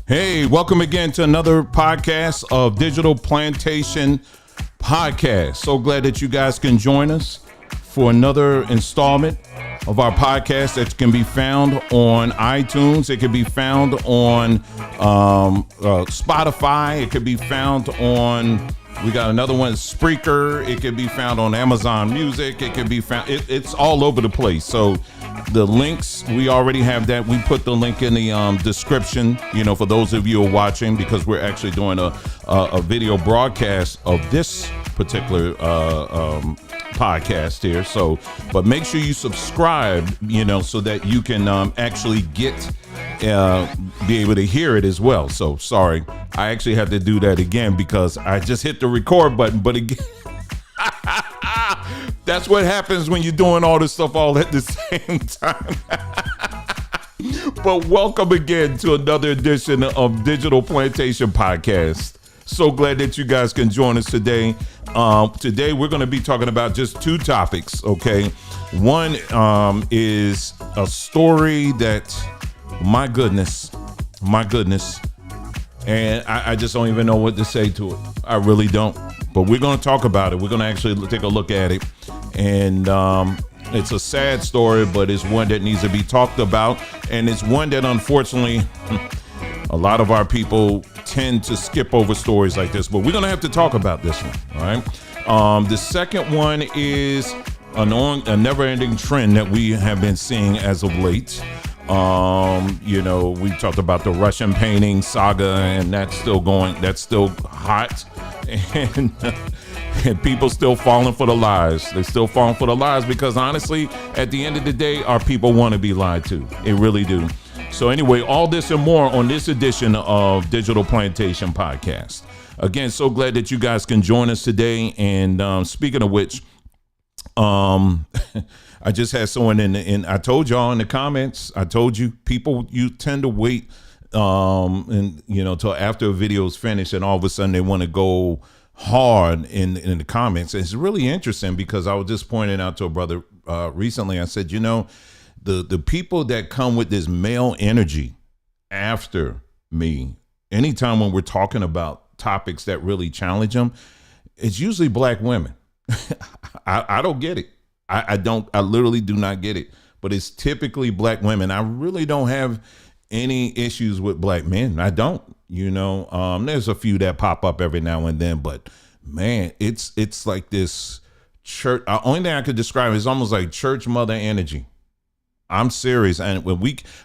Hey, welcome again to another podcast of Digital Plantation Podcast. So glad that you guys can join us for another installment of our podcast that can be found on iTunes. It can be found on Spotify. It can be found on, we got another one, Spreaker. It can be found on Amazon Music. It can be found, it's all over the place. So the links, we already have that. We put the link in the description, for those of you who are watching, because we're actually doing a video broadcast of this particular podcast here. So, but make sure you subscribe, so that you can actually be able to hear it as well. So sorry, I actually had to do that again because I just hit the record button, but again, that's what happens when you're doing all this stuff all at the same time. But welcome again to another edition of Digital Plantation Podcast. So glad that you guys can join us today. Today we're going to be talking about just two topics, okay? One is a story that, my goodness, and I just don't even know what to say to it. I really don't. But we're going to talk about it. We're going to actually take a look at it. And it's a sad story, but it's one that needs to be talked about. And it's one that, unfortunately, a lot of our people tend to skip over stories like this. But we're going to have to talk about this one, all right? The second one is a never-ending trend that we have been seeing as of late. We talked about the Russian painting saga, and that's still going, that's still hot. And people still falling for the lies. They're still falling for the lies because honestly, at the end of the day, our people want to be lied to. They really do. So anyway, all this and more on this edition of Digital Plantation Podcast. Again, so glad that you guys can join us today. And speaking of which, I just had someone in I told y'all in the comments, I told you people, you tend to wait till after a video is finished, and all of a sudden they want to go hard in the comments. It's really interesting because I was just pointing out to a brother recently. I said, the people that come with this male energy after me, anytime when we're talking about topics that really challenge them, it's usually black women. I don't get it. I literally do not get it, but it's typically black women. I really don't have any issues with black men. I don't, there's a few that pop up every now and then, but man, it's like this church. Only thing I could describe is almost like church mother energy. I'm serious. And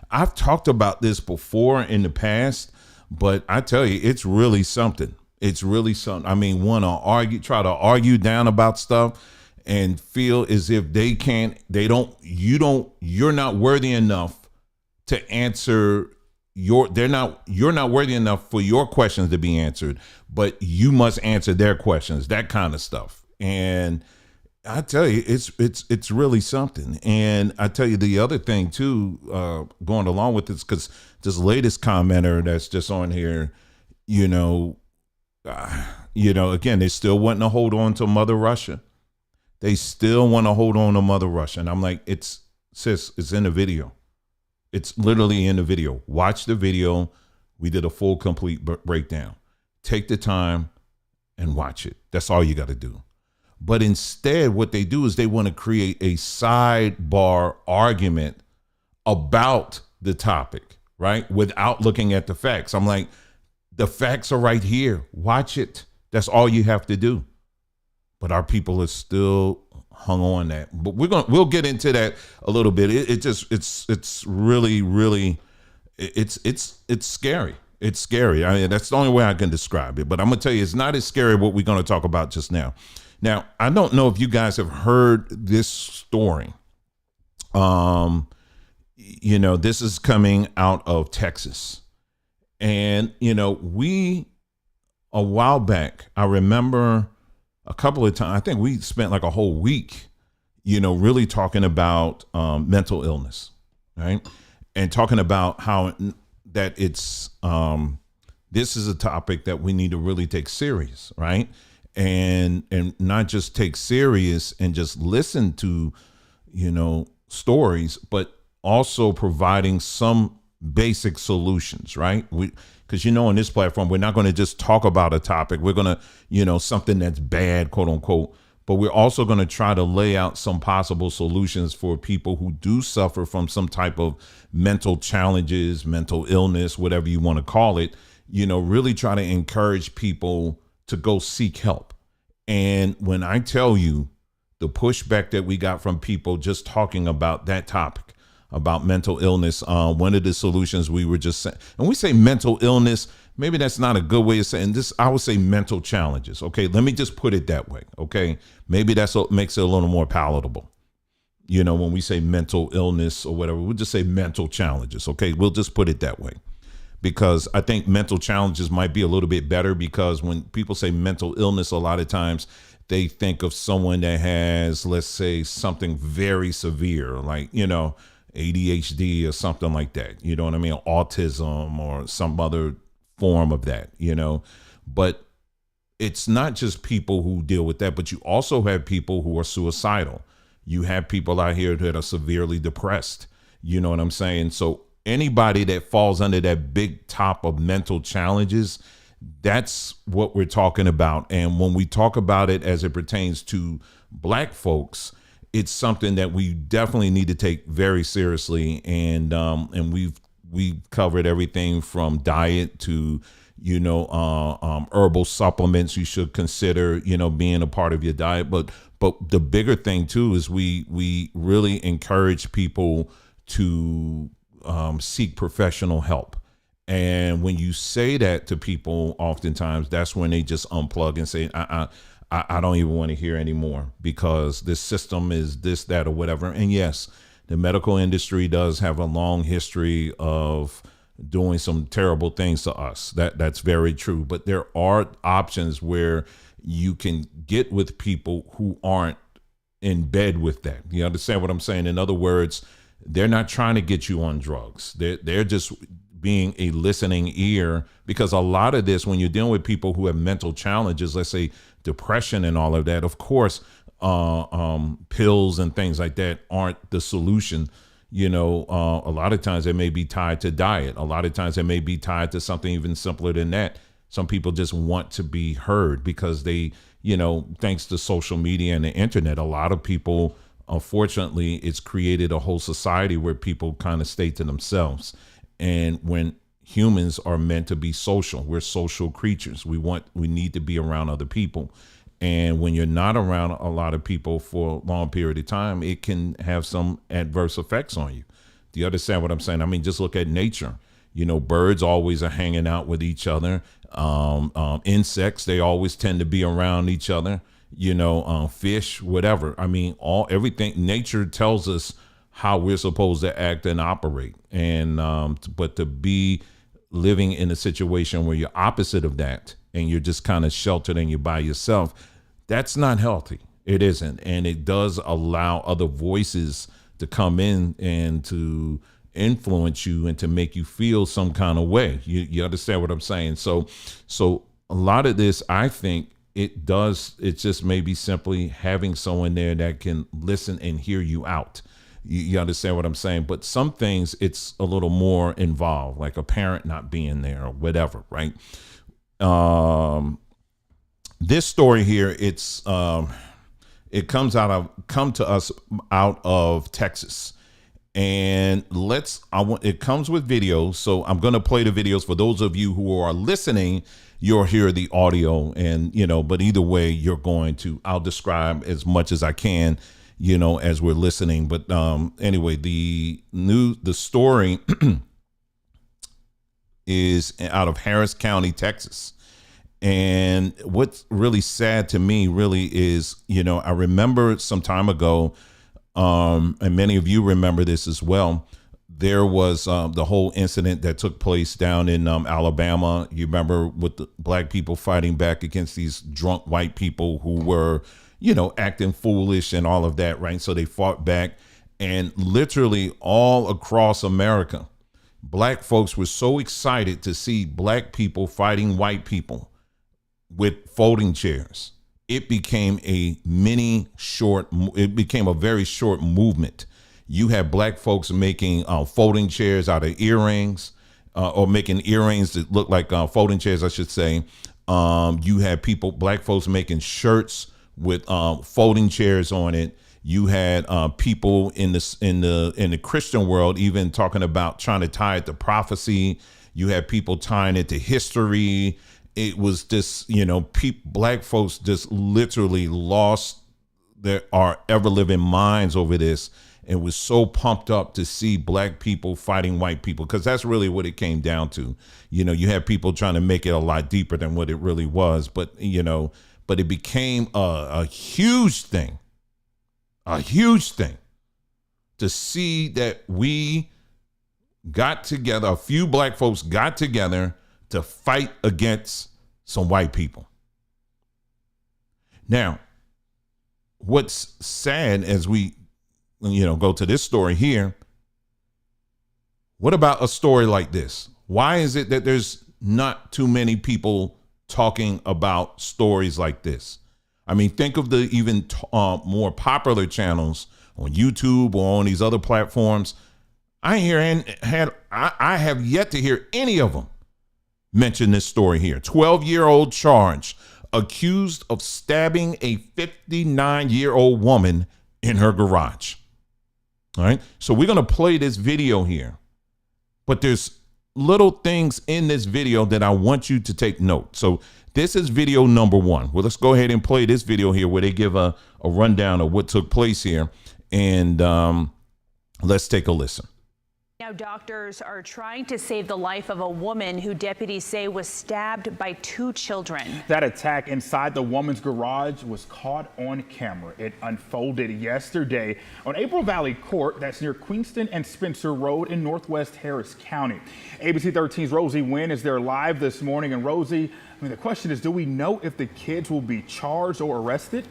I've talked about this before in the past, but I tell you, it's really something. It's really something. I mean, try to argue down about stuff and feel as if you're not worthy enough to answer you're not worthy enough for your questions to be answered, but you must answer their questions, that kind of stuff. And I tell you, it's really something. And I tell you the other thing too, going along with this, because this latest commenter that's just on here, again, they still wanting to hold on to Mother Russia. They still want to hold on to Mother Russia. And I'm like, it's in the video. It's literally in the video. Watch the video. We did a full, complete breakdown. Take the time and watch it. That's all you got to do. But instead, what they do is they want to create a sidebar argument about the topic, right? Without looking at the facts. I'm like, the facts are right here. Watch it. That's all you have to do. But our people are still hung on that. But we'll get into that a little bit. It's really, really, it's scary. It's scary. I mean, that's the only way I can describe it. But I'm gonna tell you, it's not as scary what we're gonna talk about just now. Now, I don't know if you guys have heard this story. This is coming out of Texas. And, a while back, I remember a couple of times, I think we spent like a whole week, really talking about mental illness, right? And talking about how that it's, this is a topic that we need to really take serious, right? And not just take serious and just listen to, stories, but also providing some basic solutions, right? Because on this platform, we're not going to just talk about a topic. We're going to, something that's bad, quote unquote, but we're also going to try to lay out some possible solutions for people who do suffer from some type of mental challenges, mental illness, whatever you want to call it. Really try to encourage people to go seek help. And when I tell you the pushback that we got from people just talking about that topic, about mental illness, one of the solutions we were just saying, and we say mental illness, maybe that's not a good way of saying this. I would say mental challenges. Okay, let me just put it that way. Okay, maybe that's what makes it a little more palatable. When we say mental illness or whatever, we'll just say mental challenges. Okay, we'll just put it that way, because I think mental challenges might be a little bit better, because when people say mental illness, a lot of times they think of someone that has, let's say, something very severe, like, ADHD or something like that. You know what I mean? Autism or some other form of that, but it's not just people who deal with that, but you also have people who are suicidal. You have people out here that are severely depressed. You know what I'm saying? So anybody that falls under that big top of mental challenges, that's what we're talking about. And when we talk about it as it pertains to Black folks, it's something that we definitely need to take very seriously. And we've covered everything from diet to, herbal supplements you should consider, being a part of your diet. But the bigger thing too is we really encourage people to seek professional help. And when you say that to people, oftentimes that's when they just unplug and say, I don't even want to hear anymore, because this system is this, that, or whatever. And yes, the medical industry does have a long history of doing some terrible things to us. That's very true. But there are options where you can get with people who aren't in bed with that. You understand what I'm saying? In other words, they're not trying to get you on drugs. They're just being a listening ear, because a lot of this, when you're dealing with people who have mental challenges, let's say depression and all of that, of course, pills and things like that aren't the solution. A lot of times it may be tied to diet. A lot of times it may be tied to something even simpler than that. Some people just want to be heard because they, thanks to social media and the internet, a lot of people, unfortunately, it's created a whole society where people kind of stay to themselves. And when humans are meant to be social, we're social creatures. We need to be around other people. And when you're not around a lot of people for a long period of time, it can have some adverse effects on you. Do you understand what I'm saying? I mean, just look at nature. Birds always are hanging out with each other. Insects, they always tend to be around each other. Fish, whatever. I mean, everything. Nature tells us how we're supposed to act and operate. And but to be living in a situation where you're opposite of that and you're just kind of sheltered and you're by yourself, that's not healthy. It isn't. And it does allow other voices to come in and to influence you and to make you feel some kind of way. You understand what I'm saying? So a lot of this, I think it's just maybe simply having someone there that can listen and hear you out. You understand what I'm saying? But some things, it's a little more involved, like a parent not being there or whatever, right? This story here, it come to us out of Texas. And it comes with videos. So I'm going to play the videos for those of you who are listening. You'll hear the audio and, but either way, I'll describe as much as I can, as we're listening. But anyway, the story is out of Harris County, Texas. And what's really sad to me really is, I remember some time ago, and many of you remember this as well. There was the whole incident that took place down in Alabama. You remember, with the Black people fighting back against these drunk white people who were, acting foolish and all of that, right? So they fought back, and literally all across America, Black folks were so excited to see Black people fighting white people with folding chairs. It became a very short movement. You had black folks making folding chairs out of earrings, or making earrings that look like folding chairs, I should say. You had black folks making shirts with folding chairs on it. You had people in the Christian world even talking about trying to tie it to prophecy. You had people tying it to history. It was just, black folks just literally lost our ever living minds over this, and was so pumped up to see black people fighting white people, because that's really what it came down to. You had people trying to make it a lot deeper than what it really was, but it became a huge thing. A huge thing to see that we got together, a few black folks got together to fight against some white people. Now, what's sad as we, go to this story here, what about a story like this? Why is it that there's not too many people talking about stories like this? I mean, think of the even more popular channels on YouTube or on these other platforms. I have yet to hear any of them mention this story here. 12-year-old charged, accused of stabbing a 59-year-old woman in her garage. All right. So we're going to play this video here, but there's little things in this video that I want you to take note. So this is video number 1. Well, let's go ahead and play this video here where they give a rundown of what took place here. And let's take a listen. Now, doctors are trying to save the life of a woman who deputies say was stabbed by 2 children. That attack inside the woman's garage was caught on camera. It unfolded yesterday on April Valley Court, that's near Queenston and Spencer Road in Northwest Harris County. ABC 13's Rosie Nguyen is there live this morning. And Rosie, the question is, do we know if the kids will be charged or arrested?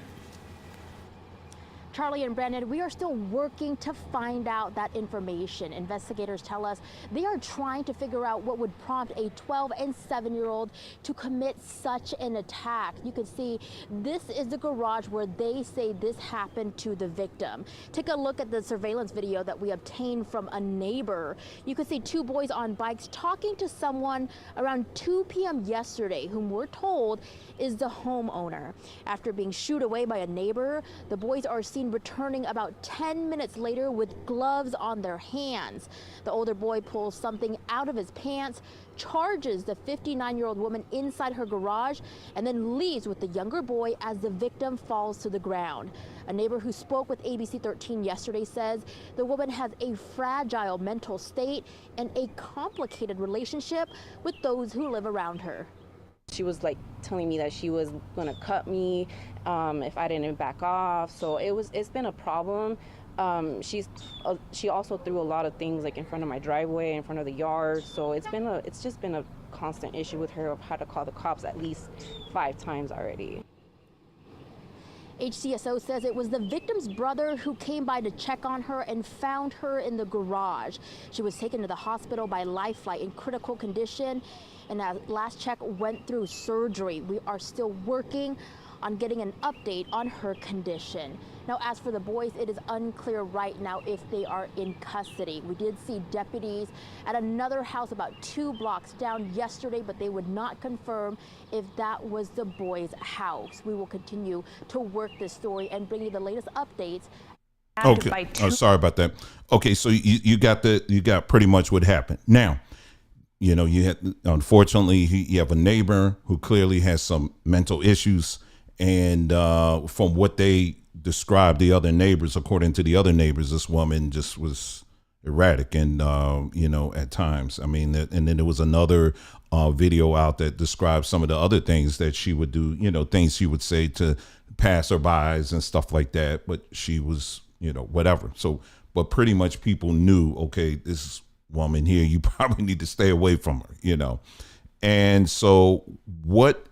Charlie and Brandon, we are still working to find out that information. Investigators tell us they are trying to figure out what would prompt a 12 and 7-year-old to commit such an attack. You can see this is the garage where they say this happened to the victim. Take a look at the surveillance video that we obtained from a neighbor. You can see 2 boys on bikes talking to someone around 2 p.m. yesterday, whom we're told is the homeowner. After being shooed away by a neighbor, the boys are seen returning about 10 minutes later with gloves on their hands. The older boy pulls something out of his pants, charges the 59-year-old woman inside her garage, and then leaves with the younger boy as the victim falls to the ground. A neighbor who spoke with ABC 13 yesterday says the woman has a fragile mental state and a complicated relationship with those who live around her. She was like telling me that she was gonna cut me if I didn't back off. So it's been a problem. She also threw a lot of things like in front of my driveway, in front of the yard. So it's just been a constant issue with her. I've had to call the cops at least 5 times already. HCSO says it was the victim's brother who came by to check on her and found her in the garage. She was taken to the hospital by Life Flight in critical condition, and that last check went through surgery. We are still working on getting an update on her condition. Now, as for the boys, it is unclear right now if they are in custody. We did see deputies at another house about 2 blocks down yesterday, but they would not confirm if that was the boys' house. We will continue to work this story and bring you the latest updates. Okay. Oh, sorry about that. Okay, so you got pretty much what happened. Now, unfortunately, you have a neighbor who clearly has some mental issues, and from what they described, the other neighbors, according to the other neighbors, this woman just was erratic and at times. I mean, and then there was another video out that describes some of the other things that she would do, things she would say to passerbys and stuff like that. But she was, whatever. So, but pretty much people knew, okay, this woman here, you probably need to stay away from her, And so what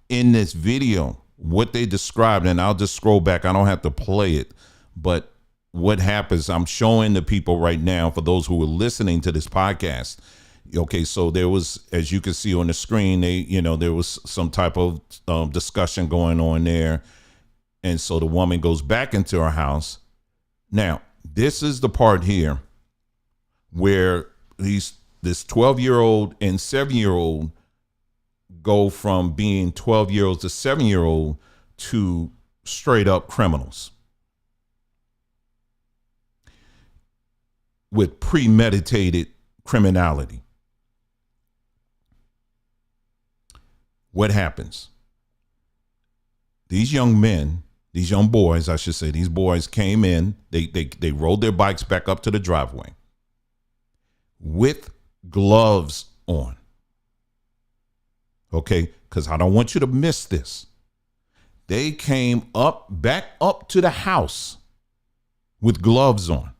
in this video, what they described, and I'll just scroll back, I don't have to play it, but what happens, I'm showing the people right now, for those who are listening to this podcast. Okay, so there was, as you can see on the screen, there was some type of discussion going on there. And so the woman goes back into her house. Now, this is the part here where this 12-year-old and 7-year-old go from being 12-year-olds to 7-year-old to straight up criminals with premeditated criminality. What happens? These young men, these young boys, I should say, these boys came in, they rode their bikes back up to the driveway with gloves on. Okay, because I don't want you to miss this. They came back up to the house with gloves on.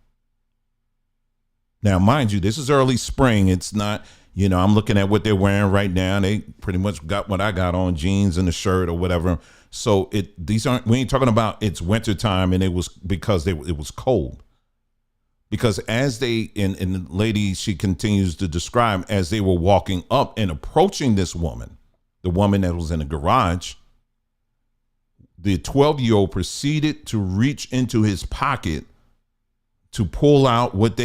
Now, mind you, this is early spring. It's not, I'm looking at what they're wearing right now. They pretty much got what I got on, jeans and a shirt or whatever. So we ain't talking about it's winter time and it was because it was cold. Because as and the lady, she continues to describe, as they were walking up and approaching this woman, the woman that was in the garage, the 12-year-old proceeded to reach into his pocket to pull out what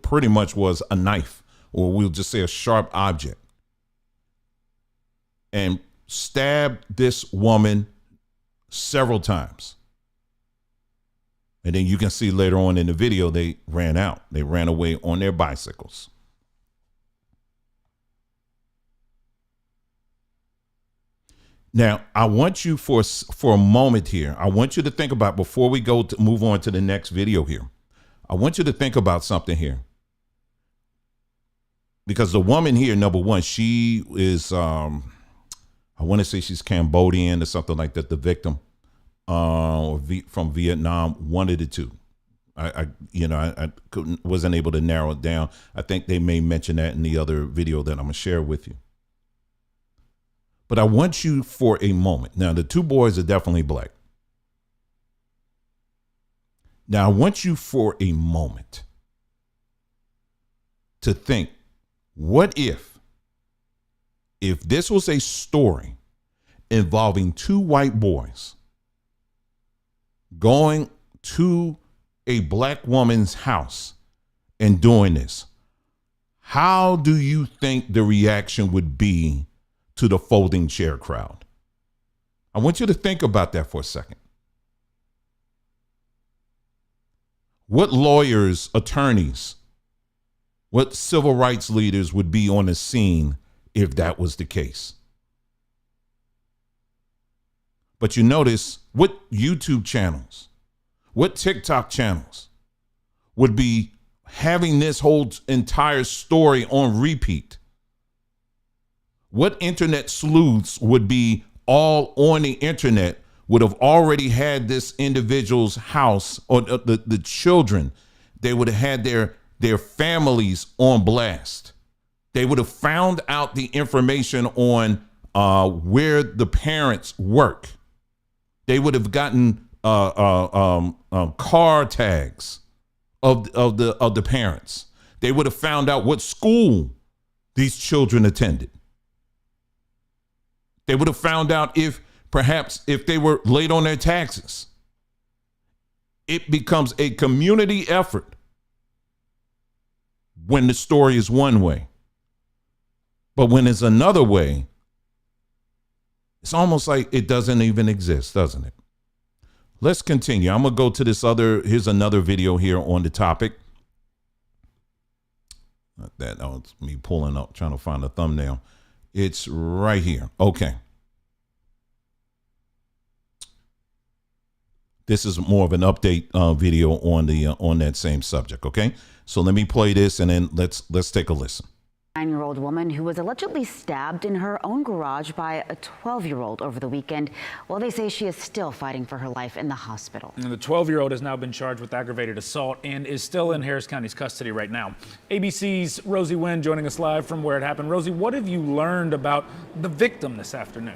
pretty much was a knife, or we'll just say a sharp object, and stabbed this woman several times. And then you can see later on in the video, they ran out. They ran away on their bicycles. Now, I want you for a moment here, I want you to think about, before we move on to the next video here, I want you to think about something here. Because the woman here, number one, she is, I want to say she's Cambodian or something like that, the victim, or from Vietnam, one of the two. I wasn't able to narrow it down. I think they may mention that in the other video that I'm going to share with you. But I want you for a moment. Now, the two boys are definitely black. Now, I want you for a moment to think, what if this was a story involving two white boys going to a black woman's house and doing this? How do you think the reaction would be to the folding chair crowd? I want you to think about that for a second. What lawyers, attorneys, what civil rights leaders would be on the scene if that was the case? But you notice what YouTube channels, what TikTok channels would be having this whole entire story on repeat? What internet sleuths would be all on the internet, would have already had this individual's house, or the children, they would have had their families on blast. They would have found out the information on where the parents work. They would have gotten car tags of the parents. They would have found out what school these children attended. They would have found out if they were late on their taxes. It becomes a community effort when the story is one way. But when it's another way, it's almost like it doesn't even exist, doesn't it? Let's continue. I'm going to go to here's another video here on the topic. Not that, oh, it's me pulling up, trying to find a thumbnail. It's right here. Okay. This is more of an update video on that same subject. Okay. So let me play this and then let's take a listen. 9-year-old woman who was allegedly stabbed in her own garage by a 12-year-old over the weekend. Well, they say she is still fighting for her life in the hospital. And the 12-year-old has now been charged with aggravated assault and is still in Harris County's custody right now. ABC's Rosie Nguyen joining us live from where it happened. Rosie, what have you learned about the victim this afternoon?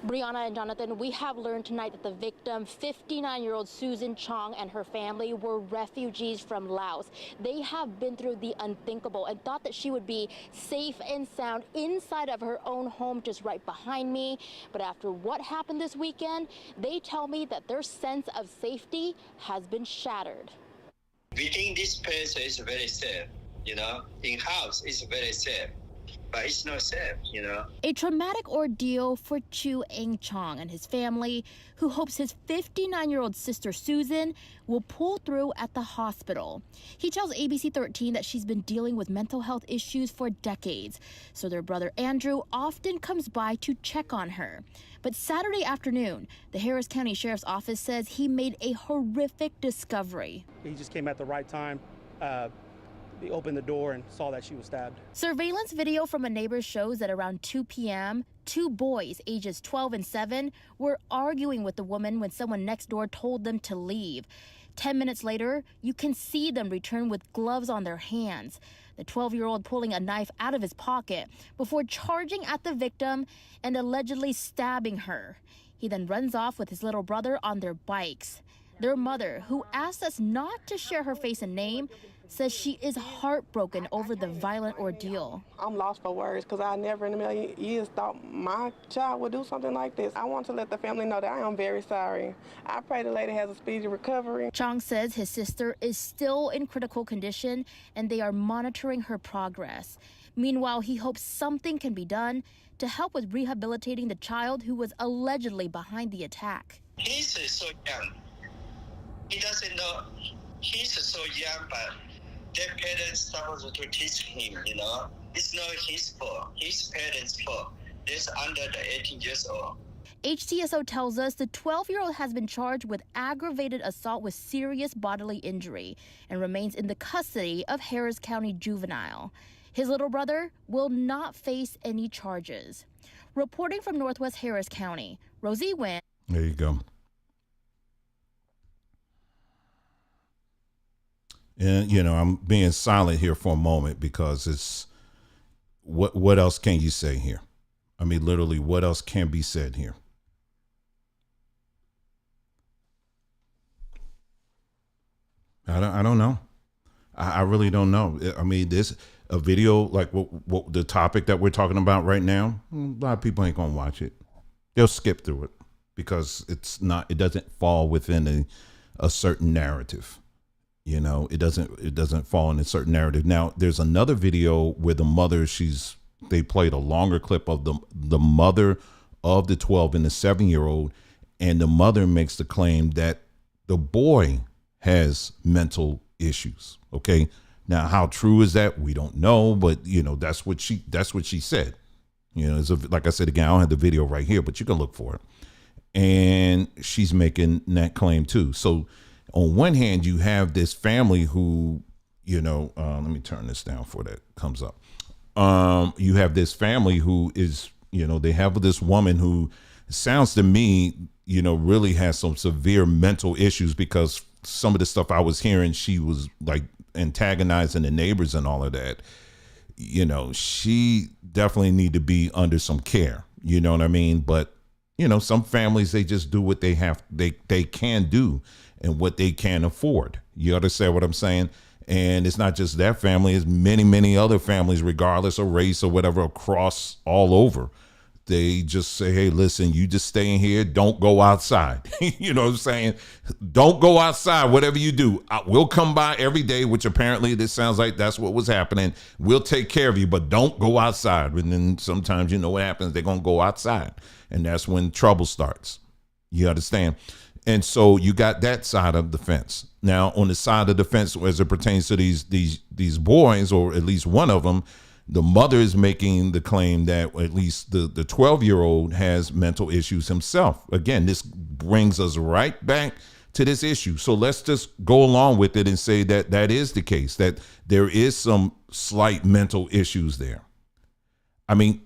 Brianna and Jonathan, we have learned tonight that the victim, 59-year-old Susan Chong, and her family were refugees from Laos. They have been through the unthinkable and thought that she would be safe and sound inside of her own home just right behind me. But after what happened this weekend, they tell me that their sense of safety has been shattered. We think this place is very safe, in house is very safe. But it's not safe, A traumatic ordeal for Chu Eng Chong and his family, who hopes his 59-year-old sister Susan will pull through at the hospital. He tells ABC 13 that she's been dealing with mental health issues for decades, so their brother Andrew often comes by to check on her. But Saturday afternoon, the Harris County Sheriff's Office says he made a horrific discovery. He just came at the right time. He opened the door and saw that she was stabbed. Surveillance video from a neighbor shows that around 2 p.m., two boys ages 12 and 7 were arguing with the woman when someone next door told them to leave. 10 minutes later, you can see them return with gloves on their hands. The 12-year-old pulling a knife out of his pocket before charging at the victim and allegedly stabbing her. He then runs off with his little brother on their bikes. Their mother, who asked us not to share her face and name, says she is heartbroken over the violent ordeal. I'm lost for words because I never in a million years thought my child would do something like this. I want to let the family know that I am very sorry. I pray the lady has a speedy recovery. Chong says his sister is still in critical condition and they are monitoring her progress. Meanwhile, he hopes something can be done to help with rehabilitating the child who was allegedly behind the attack. He's so young. He doesn't know. He's so young, but their parents supposed to teach him, It's not his fault. His parents' fault. He's under the 18 years old. HCSO tells us the 12-year-old has been charged with aggravated assault with serious bodily injury and remains in the custody of Harris County Juvenile. His little brother will not face any charges. Reporting from Northwest Harris County, Rosie Nguyen. There you go. And, I'm being silent here for a moment because it's what else can you say here? I mean, literally, what else can be said here? I don't know. I really don't know. I mean, a video like what the topic that we're talking about right now, a lot of people ain't going to watch it. They'll skip through it because it doesn't fall within a certain narrative. It doesn't fall in a certain narrative. Now, there's another video where the mother, they played a longer clip of the mother of the 12 and the 7-year-old, and the mother makes the claim that the boy has mental issues. Okay. Now, how true is that? We don't know, but that's what she said. Like I said, again, I don't have the video right here, but you can look for it. And she's making that claim too. So on one hand, you have this family who, let me turn this down before that comes up. You have this family who is, they have this woman who sounds to me, really has some severe mental issues because some of the stuff I was hearing, she was like antagonizing the neighbors and all of that. She definitely need to be under some care. You know what I mean? But, some families, they just do what they can do and what they can afford. You understand what I'm saying? And it's not just that family, it's many, many other families, regardless of race or whatever, across all over. They just say, hey, listen, you just stay in here. Don't go outside. You know what I'm saying? Don't go outside. Whatever you do, we'll come by every day, which apparently this sounds like that's what was happening. We'll take care of you, but don't go outside. And then sometimes what happens? They're going to go outside. And that's when trouble starts. You understand? And so you got that side of the fence. Now, on the side of the fence, as it pertains to these boys, or at least one of them, the mother is making the claim that at least the 12-year-old has mental issues himself. Again, this brings us right back to this issue. So let's just go along with it and say that that is the case, that there is some slight mental issues there. I mean,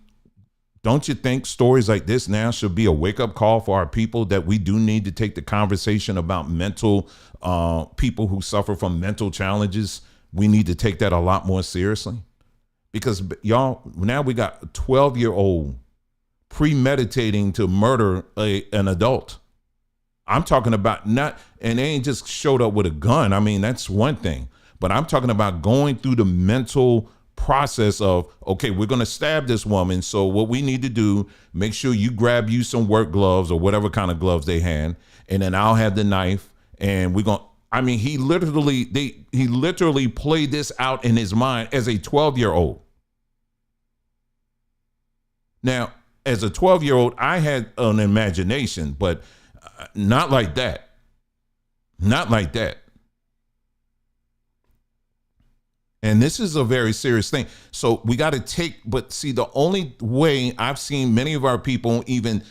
don't you think stories like this now should be a wake-up call for our people, that we do need to take the conversation about mental people who suffer from mental challenges? We need to take that a lot more seriously. Because, y'all, now we got a 12-year-old premeditating to murder an adult. I'm talking about not, and they ain't just showed up with a gun. I mean, that's one thing. But I'm talking about going through the mental process of, okay, we're going to stab this woman. So what we need to do, make sure you grab you some work gloves or whatever kind of gloves they had. And then I'll have the knife and we're going to, I mean, he literally played this out in his mind as a 12-year-old. Now, as a 12-year-old, I had an imagination, but not like that. Not like that. And this is a very serious thing. So we got to but see, the only way I've seen many of our people even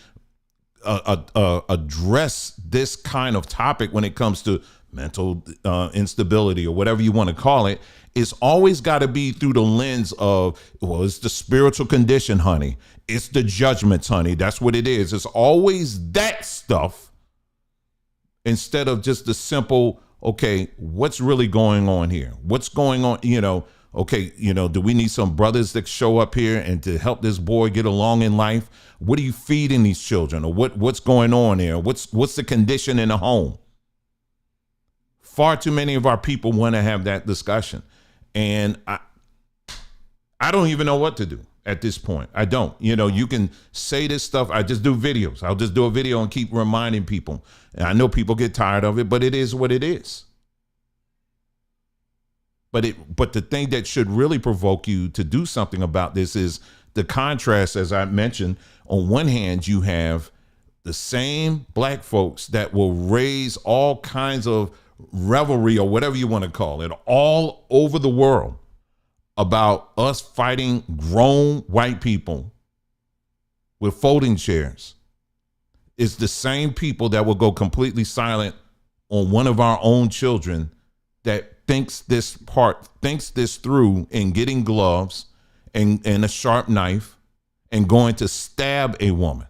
address this kind of topic when it comes to mental instability or whatever you want to call it, is always got to be through the lens of, well, it's the spiritual condition, honey. It's the judgments, honey. That's what it is. It's always that stuff instead of just the simple, okay, what's really going on here? What's going on? Okay, do we need some brothers that show up here and to help this boy get along in life? What are you feeding these children, or what's going on there? What's the condition in the home? Far too many of our people want to have that discussion. And I don't even know what to do at this point. I don't. You can say this stuff. I just do videos. I'll just do a video and keep reminding people. And I know people get tired of it, but it is what it is. But the thing that should really provoke you to do something about this is the contrast, as I mentioned. On one hand, you have the same black folks that will raise all kinds of revelry or whatever you want to call it all over the world about us fighting grown white people with folding chairs. It's the same people that will go completely silent on one of our own children that thinks this through in getting gloves and a sharp knife and going to stab a woman.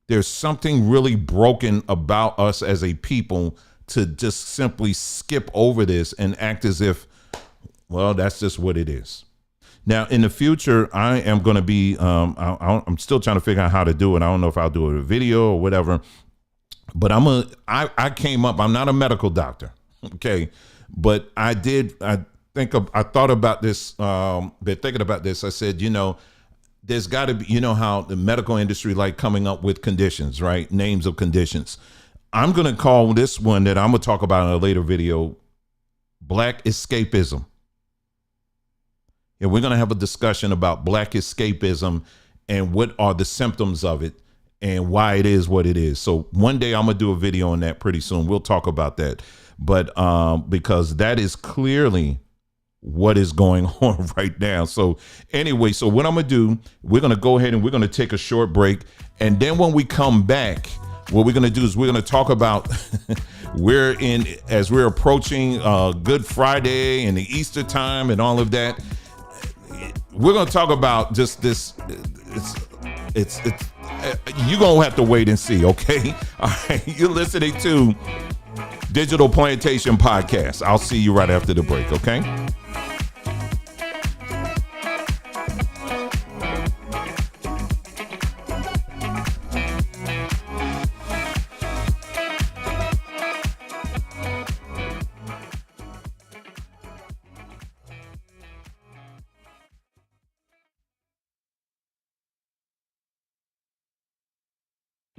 There's something really broken about us as a people to just simply skip over this and act as if, well, that's just what it is. Now, in the future, I am going to be, I'm still trying to figure out how to do it. I don't know if I'll do it a video or whatever, but I came up, I'm not a medical doctor. Okay. But I thought about this, been thinking about this. I said, there's got to be, how the medical industry like coming up with conditions, right? Names of conditions. I'm going to call this one that I'm going to talk about in a later video, Black escapism. And we're going to have a discussion about Black escapism and what are the symptoms of it and why it is what it is. So one day I'm going to do a video on that pretty soon. We'll talk about that. But because that is clearly what is going on right now. So anyway, so what I'm going to do, we're going to go ahead and we're going to take a short break. And then when we come back, what we're going to do is we're going to talk about as we're approaching Good Friday and the Easter time and all of that. We're going to talk about just this. It's you're going to have to wait and see. Okay. All right. You're listening to Digital Plantation Podcast. I'll see you right after the break. Okay.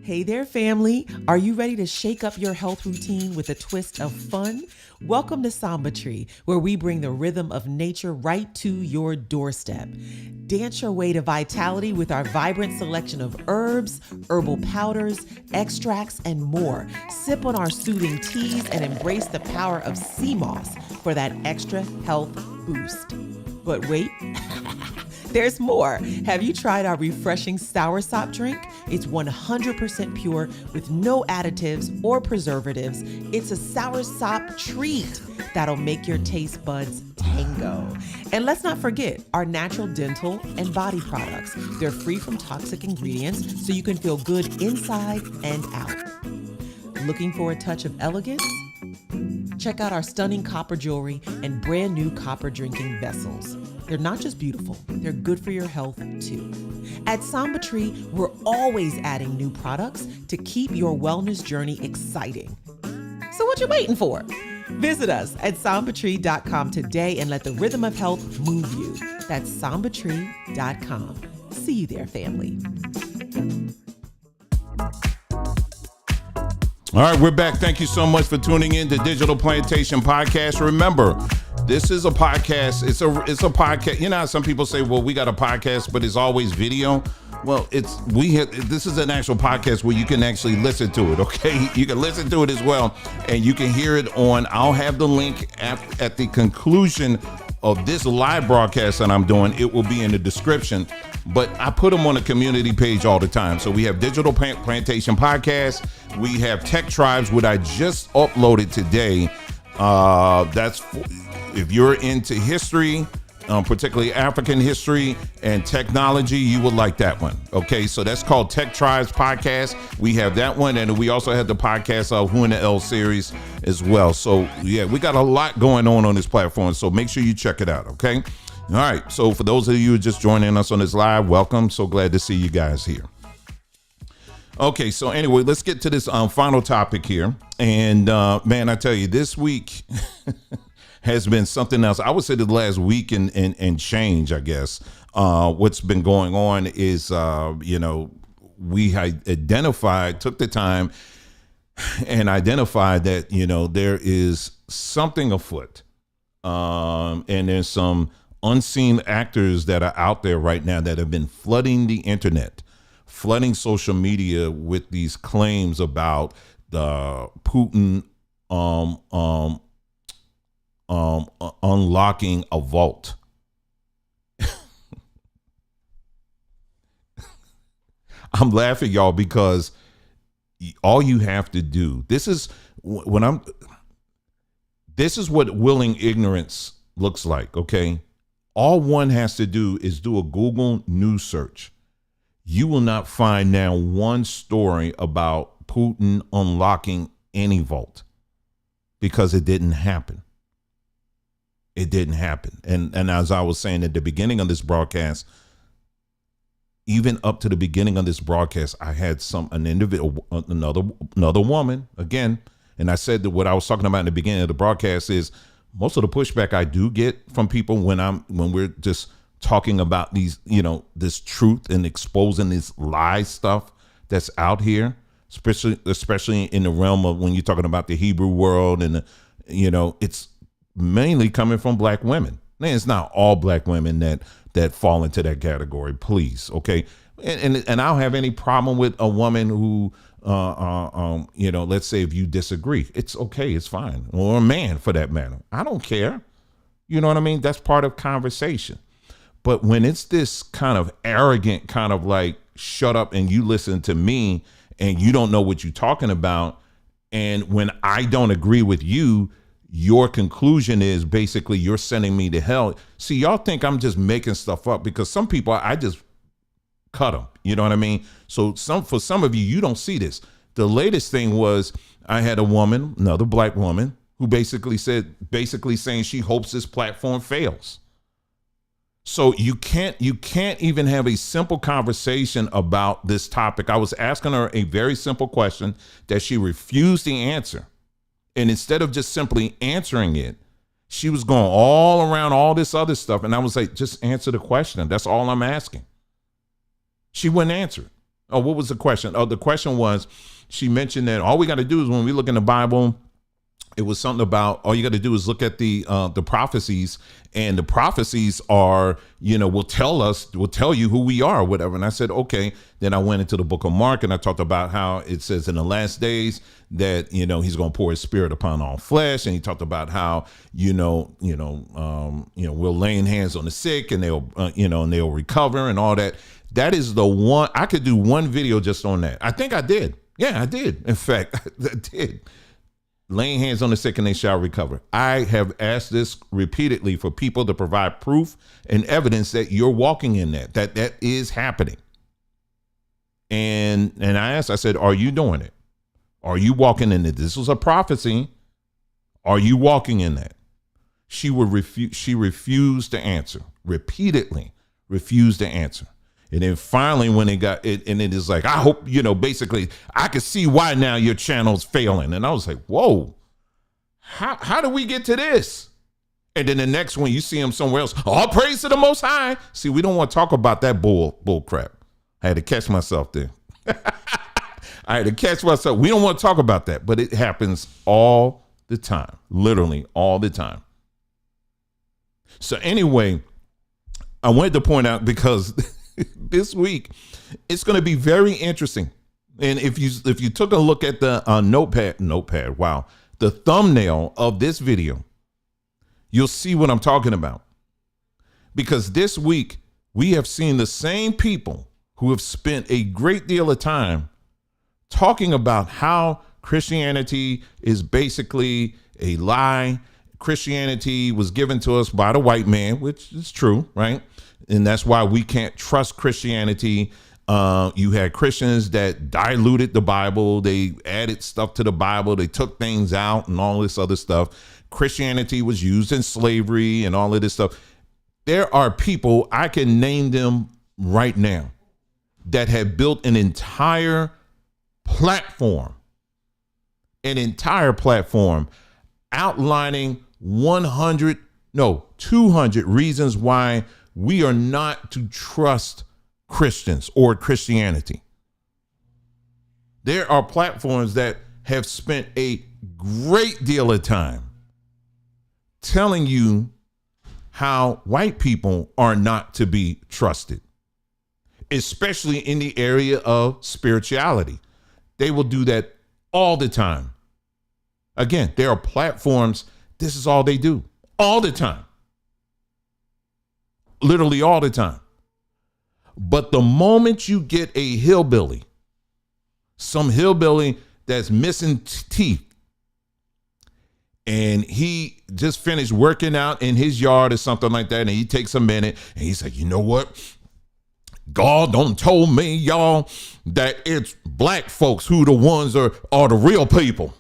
Hey there, family. Are you ready to shake up your health routine with a twist of fun? Welcome to Samba Tree, where we bring the rhythm of nature right to your doorstep. Dance your way to vitality with our vibrant selection of herbs, herbal powders, extracts, and more. Sip on our soothing teas and embrace the power of sea moss for that extra health boost. But wait, there's more. Have you tried our refreshing soursop drink? It's 100% pure with no additives or preservatives. It's a soursop treat that'll make your taste buds tango. And let's not forget our natural dental and body products. They're free from toxic ingredients, so you can feel good inside and out. Looking for a touch of elegance? Check out our stunning copper jewelry and brand new copper drinking vessels. They're not just beautiful, they're good for your health too. At Samba Tree, we're always adding new products to keep your wellness journey exciting. So what you waiting for? Visit us at sambatree.com today and let the rhythm of health move you. That's sambatree.com. See you there, family. All right, we're back. Thank you so much for tuning in to Digital Plantation Podcast. Remember, this is a podcast. It's a podcast. You know how some people say, well, we got a podcast, but it's always video. Well, this is an actual podcast where you can actually listen to it, okay? You can listen to it as well, and you can hear it I'll have the link at the conclusion of this live broadcast that I'm doing. It will be in the description, but I put them on the community page all the time. So we have Digital Plantation Podcast. We have Tech Tribes, what I just uploaded today. If you're into history, particularly African history and technology, you will like that one. Okay, so that's called Tech Tribes Podcast. We have that one, and we also have the podcast of Who in the L series as well. So yeah, we got a lot going on this platform, so make sure you check it out, okay? All right, so for those of you just joining us on this live, welcome. So glad to see you guys here. Okay, so anyway, let's get to this final topic here. And man, I tell you, this week has been something else. I would say the last week and change, I guess. What's been going on is, we took the time and identified that, there is something afoot. And there's some unseen actors that are out there right now that have been flooding the internet, flooding social media with these claims about the Putin unlocking a vault. I'm laughing, y'all, because all you have to do, this is what willing ignorance looks like, okay? All one has to do is do a Google news search. You will not find now one story about Putin unlocking any vault, because it didn't happen. It didn't happen. And as I was saying at the beginning of this broadcast, even up to the beginning of this broadcast, I had another woman again. And I said that what I was talking about in the beginning of the broadcast is most of the pushback I do get from people when we're just talking about these, this truth and exposing this lie stuff that's out here, especially in the realm of when you're talking about the Hebrew world, and it's mainly coming from black women. Man, it's not all black women that fall into that category, please, okay? And I don't have any problem with a woman who, let's say if you disagree, it's okay, it's fine, or a man for that matter. I don't care. You know what I mean? That's part of conversation. But when it's this kind of arrogant kind of like, shut up and you listen to me and you don't know what you're talking about, and when I don't agree with you, your conclusion is basically you're sending me to hell. See, y'all think I'm just making stuff up, because some people, I just cut them. You know what I mean? So for some of you, you don't see this. The latest thing was I had a woman, another black woman, who basically saying she hopes this platform fails. So you can't even have a simple conversation about this topic. I was asking her a very simple question that she refused to answer. And instead of just simply answering it, she was going all around all this other stuff. And I was like, just answer the question. That's all I'm asking. She wouldn't answer it. Oh, what was the question? Oh, the question was, she mentioned that all we got to do is when we look in the Bible, it was something about all you got to do is look at the prophecies, and the prophecies are, will tell you who we are, or whatever. And I said, okay. Then I went into the book of Mark and I talked about how it says in the last days that, he's going to pour his spirit upon all flesh. And he talked about how, we're laying hands on the sick and they'll recover and all that. That is the one. I could do one video just on that. I think I did. Yeah, I did. In fact, I did. Laying hands on the sick and they shall recover. I have asked this repeatedly for people to provide proof and evidence that you're walking in that is happening. And I said, are you doing it? Are you walking in it? This was a prophecy. Are you walking in that? she refused to answer, repeatedly refused to answer. And then finally, when it got it, and it is like, I hope, basically, I can see why now your channel's failing. And I was like, whoa, how do we get to this? And then the next one, you see him somewhere else. All praise to the Most High. See, we don't want to talk about that bull crap. I had to catch myself there. I had to catch myself. We don't want to talk about that, but it happens all the time, literally all the time. So anyway, I wanted to point out because this week it's going to be very interesting. And if you took a look at the notepad, wow, the thumbnail of this video, you'll see what I'm talking about. Because this week we have seen the same people who have spent a great deal of time talking about how Christianity is basically a lie. Christianity was given to us by the white man, which is true, right? And that's why we can't trust Christianity. You had Christians that diluted the Bible. They added stuff to the Bible. They took things out and all this other stuff. Christianity was used in slavery and all of this stuff. There are people, I can name them right now, that have built an entire platform outlining 200 reasons why we are not to trust Christians or Christianity. There are platforms that have spent a great deal of time telling you how white people are not to be trusted, especially in the area of spirituality. They will do that all the time. Again, there are platforms, this is all they do, all the time. Literally all the time. But the moment you get a hillbilly, some hillbilly that's missing teeth, and he just finished working out in his yard or something like that, and he takes a minute and he's like, you know what? God done told me, y'all, that it's black folks who the ones are the real people.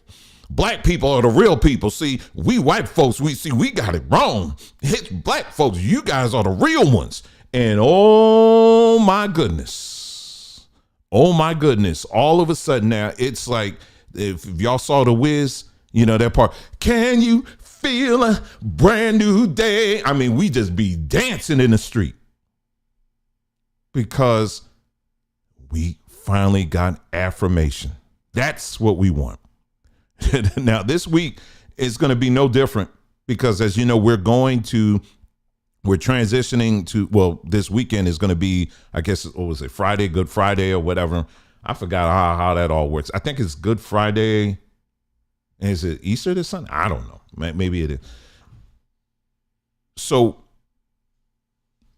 Black people are the real people. See, we white folks, we got it wrong. It's black folks. You guys are the real ones. And oh my goodness, all of a sudden now it's like, if y'all saw The Wiz, that part, can you feel a brand new day? I mean, we just be dancing in the street because we finally got affirmation. That's what we want. Now, this week is going to be no different because, as you know, we're transitioning to, well, this weekend is going to be, I guess, what was it, Friday, Good Friday or whatever. I forgot how that all works. I think it's Good Friday. Is it Easter this Sunday? I don't know. Maybe it is. So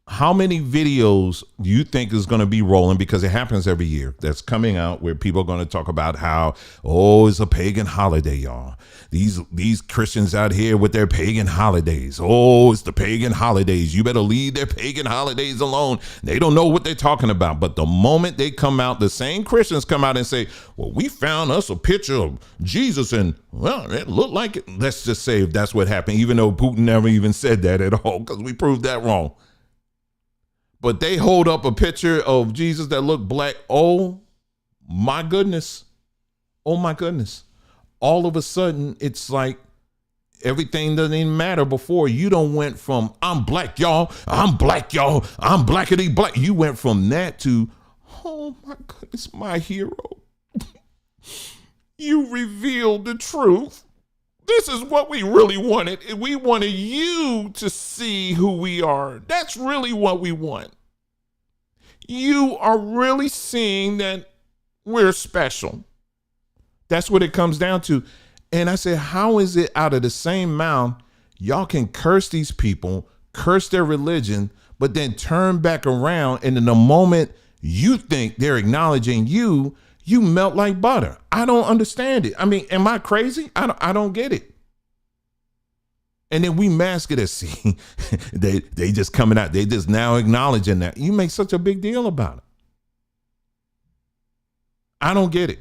how many videos do you think is going to be rolling? Because it happens every year. That's coming out where people are going to talk about how, it's a pagan holiday, y'all. These Christians out here with their pagan holidays. It's the pagan holidays. You better leave their pagan holidays alone. They don't know what they're talking about. But the moment they come out, the same Christians come out and say, well, we found us a picture of Jesus and, well, it looked like it. Let's just say if that's what happened, even though Putin never even said that at all, because we proved that wrong. But they hold up a picture of Jesus that looked black. Oh my goodness. All of a sudden, it's like everything doesn't even matter. Before, you don't went from I'm black, y'all. I'm blackity black. You went from that to, oh my goodness, my hero. You revealed the truth. This is what we really wanted. We wanted you to see who we are. That's really what we want. You are really seeing that we're special. That's what it comes down to. And I said, how is it out of the same mouth, y'all can curse these people, curse their religion, but then turn back around, and in the moment you think they're acknowledging you, you melt like butter. I don't understand it. I mean, am I crazy? I don't get it. And then we mask it as, see, they just coming out. They just now acknowledging that. You make such a big deal about it. I don't get it.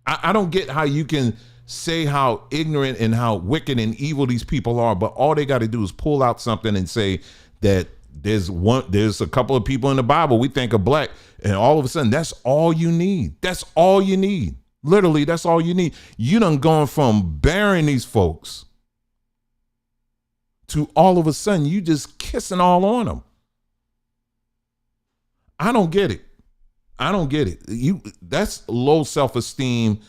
I don't get how you can say how ignorant and how wicked and evil these people are, but all they got to do is pull out something and say that there's a couple of people in the Bible we think are black, and all of a sudden that's all you need. That's all you need. Literally, that's all you need. You done gone from burying these folks to all of a sudden you just kissing all on them. I don't get it. I don't get it. That's low self-esteem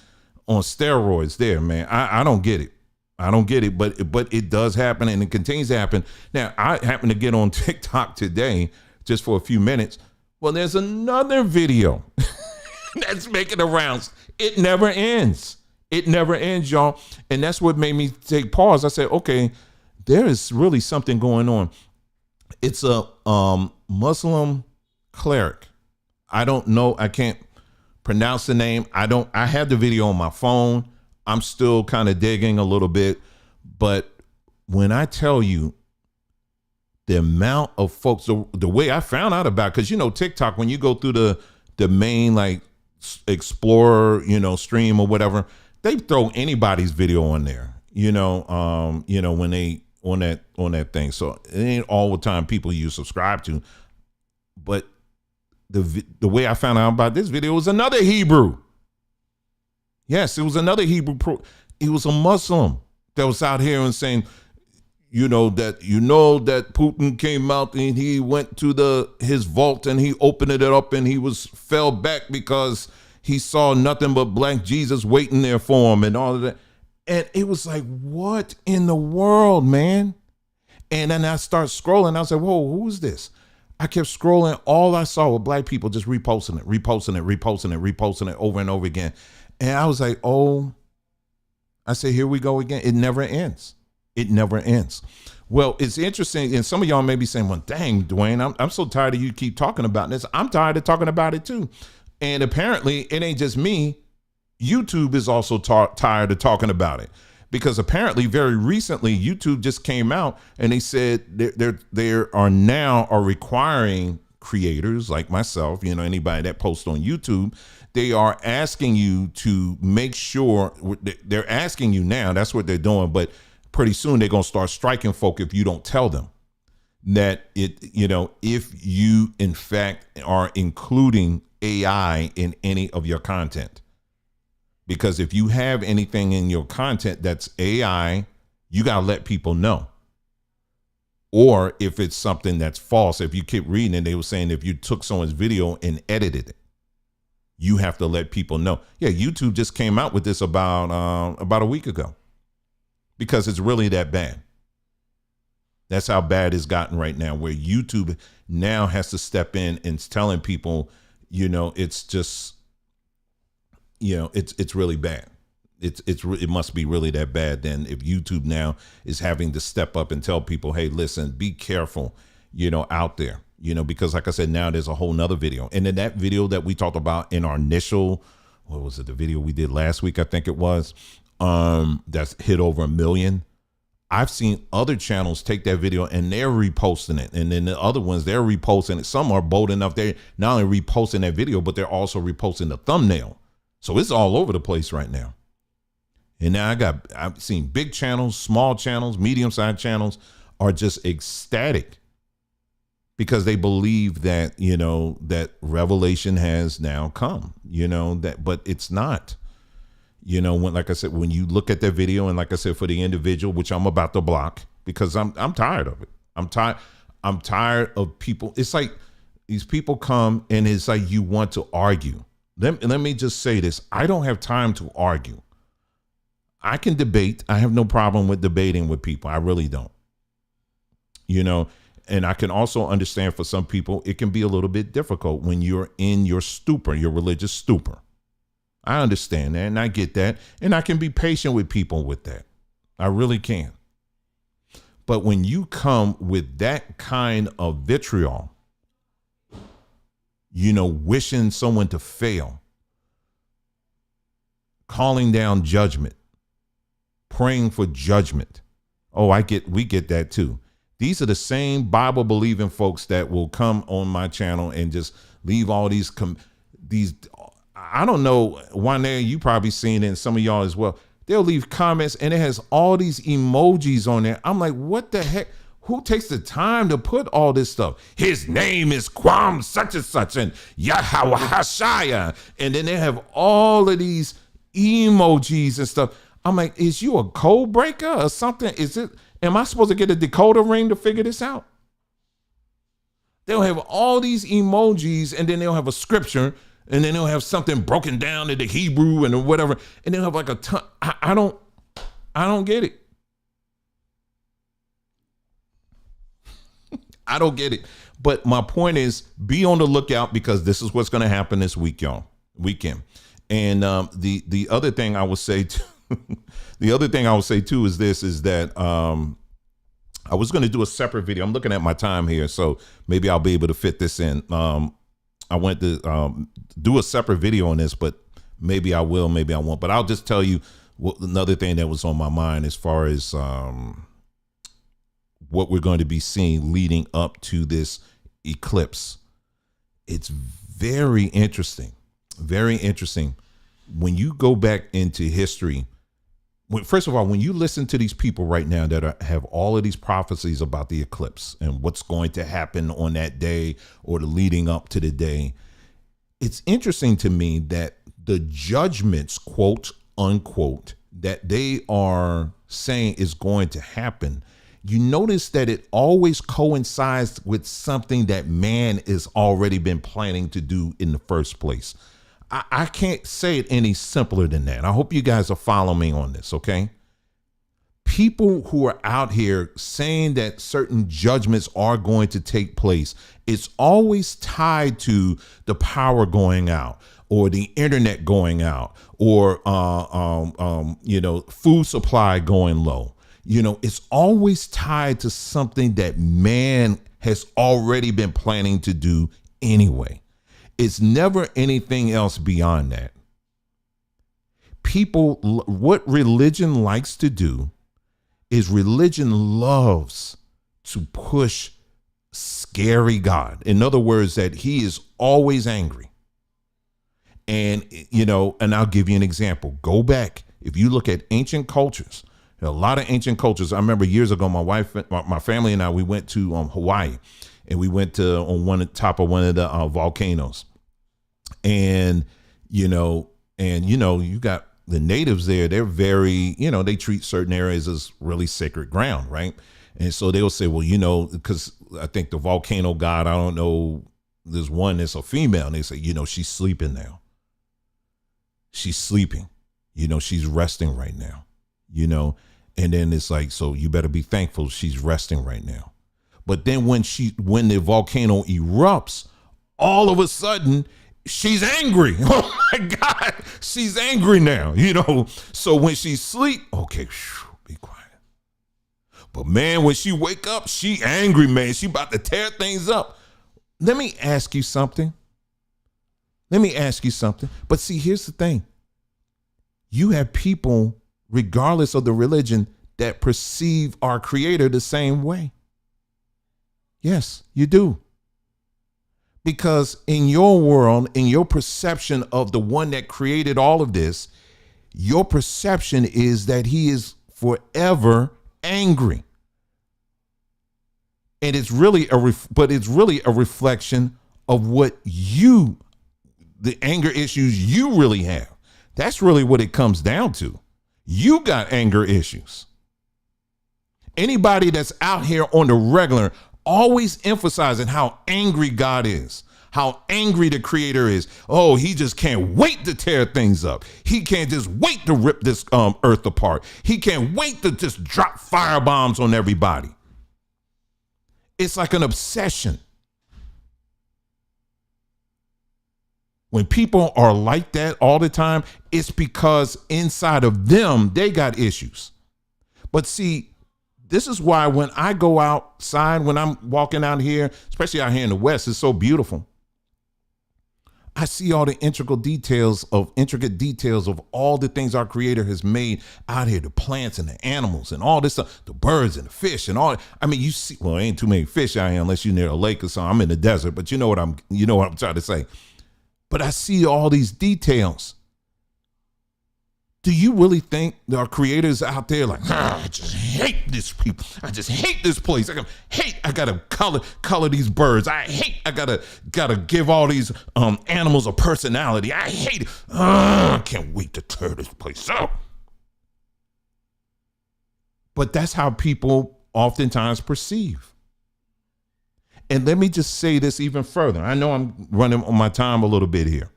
on steroids there, man. I don't get it. I don't get it, but it does happen, and it continues to happen. Now, I happen to get on TikTok today just for a few minutes. Well, there's another video that's making the rounds. It never ends. It never ends, y'all. And that's what made me take pause. I said, okay, there is really something going on. It's a Muslim cleric. I don't know. I can't pronounce the name. I have the video on my phone. I'm still kind of digging a little bit. But when I tell you the amount of folks, the way I found out about, because, TikTok, when you go through the main, like, Explorer, stream or whatever, they throw anybody's video on there, when they on that thing. So it ain't all the time people you subscribe to. But the way I found out about this video was another Hebrew. Yes, it was another Hebrew. He was a Muslim that was out here and saying, that Putin came out and he went to his vault and he opened it up and he fell back because he saw nothing but black Jesus waiting there for him and all of that. And it was like, what in the world, man? And then I start scrolling. I was like, whoa, who is this? I kept scrolling. All I saw were black people just reposting it over and over again. And I was like, I said, here we go again. It never ends. It never ends. Well, it's interesting. And some of y'all may be saying, well, dang, Dwayne, I'm so tired of you keep talking about this. I'm tired of talking about it too. And apparently it ain't just me. YouTube is also tired of talking about it, because apparently very recently YouTube just came out and they said they are now requiring creators like myself, anybody that posts on YouTube, they are asking you to make sure, they're asking you now, that's what they're doing, but pretty soon they're going to start striking folk if you don't tell them that if you in fact are including AI in any of your content. Because if you have anything in your content that's AI, you got to let people know. Or if it's something that's false, if you keep reading it, they were saying if you took someone's video and edited it, you have to let people know. Yeah, YouTube just came out with this about a week ago, because it's really that bad. That's how bad it's gotten right now, where YouTube now has to step in and telling people, it's just, it's really bad. It must be really that bad. Then if YouTube now is having to step up and tell people, hey, listen, be careful, out there, because like I said, now there's a whole nother video. And then that video that we talked about in our initial, what was it? The video we did last week, I think it was, that's hit over 1 million. I've seen other channels take that video and they're reposting it. And then the other ones, they're reposting it. Some are bold enough. They're not only reposting that video, but they're also reposting the thumbnail. So it's all over the place right now. And now I've seen big channels, small channels, medium-sized channels are just ecstatic because they believe that, that revelation has now come, but it's not. When, like I said, when you look at that video, and like I said, for the individual, which I'm about to block because I'm tired of it. I'm tired of people. It's like these people come and it's like you want to argue. Let me just say this. I don't have time to argue. I can debate. I have no problem with debating with people. I really don't. And I can also understand for some people, it can be a little bit difficult when you're in your stupor, your religious stupor. I understand that, and I get that, and I can be patient with people with that. I really can. But when you come with that kind of vitriol, wishing someone to fail, calling down judgment, praying for judgment. Oh, we get that too. These are the same Bible believing folks that will come on my channel and just leave all these, I don't know, Juan, you probably seen it, and some of y'all as well. they'll leave comments and it has all these emojis on there. I'm like, what the heck? Who takes the time to put all this stuff? His name is Kwam such and such and Yahawashaya. And then they have all of these emojis and stuff. I'm like, is you a code breaker or something? Am I supposed to get a decoder ring to figure this out? They'll have all these emojis and then they'll have a scripture and then they'll have something broken down into Hebrew and whatever. And they'll have like a ton. I don't get it. I don't get it. But my point is, be on the lookout because this is what's going to happen this weekend. And the other thing I will say, too, is this: is that I was going to do a separate video. I'm looking at my time here, so maybe I'll be able to fit this in. I went to do a separate video on this, but maybe I will, maybe I won't. But I'll just tell you another thing that was on my mind as far as what we're going to be seeing leading up to this eclipse. It's very interesting. Very interesting. When you go back into history, first of all, when you listen to these people right now that have all of these prophecies about the eclipse and what's going to happen on that day or the leading up to the day, it's interesting to me that the judgments, quote unquote, that they are saying is going to happen, you notice that it always coincides with something that man has already been planning to do in the first place. I can't say it any simpler than that. I hope you guys are following me on this, okay? People who are out here saying that certain judgments are going to take place, it's always tied to the power going out or the internet going out or, food supply going low. It's always tied to something that man has already been planning to do anyway. It's never anything else beyond that. People, what religion likes to do is religion loves to push scary God. In other words, that he is always angry. And, and I'll give you an example. Go back. If you look at ancient cultures, a lot of ancient cultures. I remember years ago, my family and I, we went to Hawaii, and we went to on top of one of the volcanoes. And, you got the natives there. They're very, they treat certain areas as really sacred ground. Right. And so they'll say, well, because I think the volcano god, I don't know, there's one that's a female. And they say, she's sleeping now. She's sleeping. She's resting right now, and then it's like, so you better be thankful she's resting right now. But then when the volcano erupts, all of a sudden, she's angry. Oh my God, she's angry now, So when she sleep, okay, be quiet. But man, when she wake up, she angry, man. She about to tear things up. Let me ask you something. But see, here's the thing. You have people, regardless of the religion, that perceive our Creator the same way. Yes, you do. Because in your world, in your perception of the one that created all of this, your perception is that he is forever angry. And it's really a reflection of what the anger issues you really have. That's really what it comes down to. You got anger issues. Anybody that's out here on the regular always emphasizing how angry God is, how angry the Creator is. Oh, he just can't wait to tear things up. He can't just wait to rip this earth apart. He can't wait to just drop firebombs on everybody. It's like an obsession. When people are like that all the time, it's because inside of them, they got issues. But see, this is why when I go outside, when I'm walking out here, especially out here in the West, it's so beautiful. I see all the intricate details of all the things our Creator has made out here, the plants and the animals and all this stuff, the birds and the fish and all. I mean, you see, well, there ain't too many fish out here unless you're near a lake or something. I'm in the desert, but you know what I'm trying to say. But I see all these details. Do you really think there are creators out there like, I just hate this people. I just hate this place. I gotta color these birds. I gotta give all these animals a personality. I hate it. I can't wait to tear this place up. But that's how people oftentimes perceive. And let me just say this even further. I know I'm running on my time a little bit here.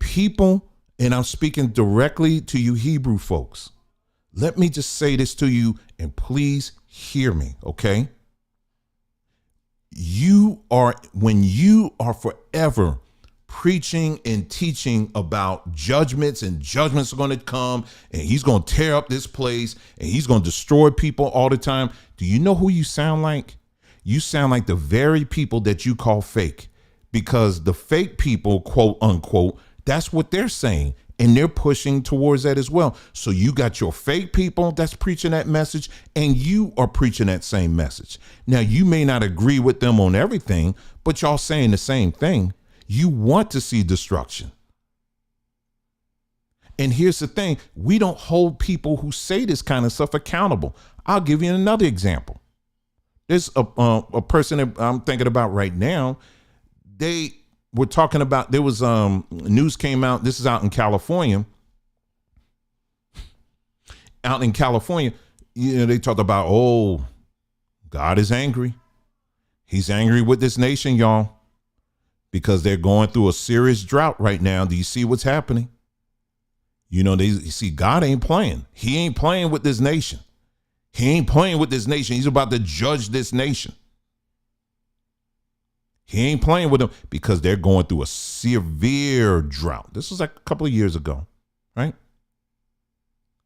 People, and I'm speaking directly to you Hebrew folks, let me just say this to you, and please hear me, okay? When you are forever preaching and teaching about judgments, and judgments are going to come, and he's going to tear up this place, and he's going to destroy people all the time, do you know who you sound like? You sound like the very people that you call fake, because the fake people, quote unquote, that's what they're saying. And they're pushing towards that as well. So you got your fake people that's preaching that message, and you are preaching that same message. Now, you may not agree with them on everything, but y'all saying the same thing. You want to see destruction. And here's the thing. We don't hold people who say this kind of stuff accountable. I'll give you another example. There's a person that I'm thinking about right now. We're talking about, there was news came out. This is out in California. Out in California, they talked about, oh, God is angry. He's angry with this nation, y'all, because they're going through a serious drought right now. Do you see what's happening? You see, God ain't playing. He ain't playing with this nation. He ain't playing with this nation. He's about to judge this nation. He ain't playing with them because they're going through a severe drought. This was like a couple of years ago, right?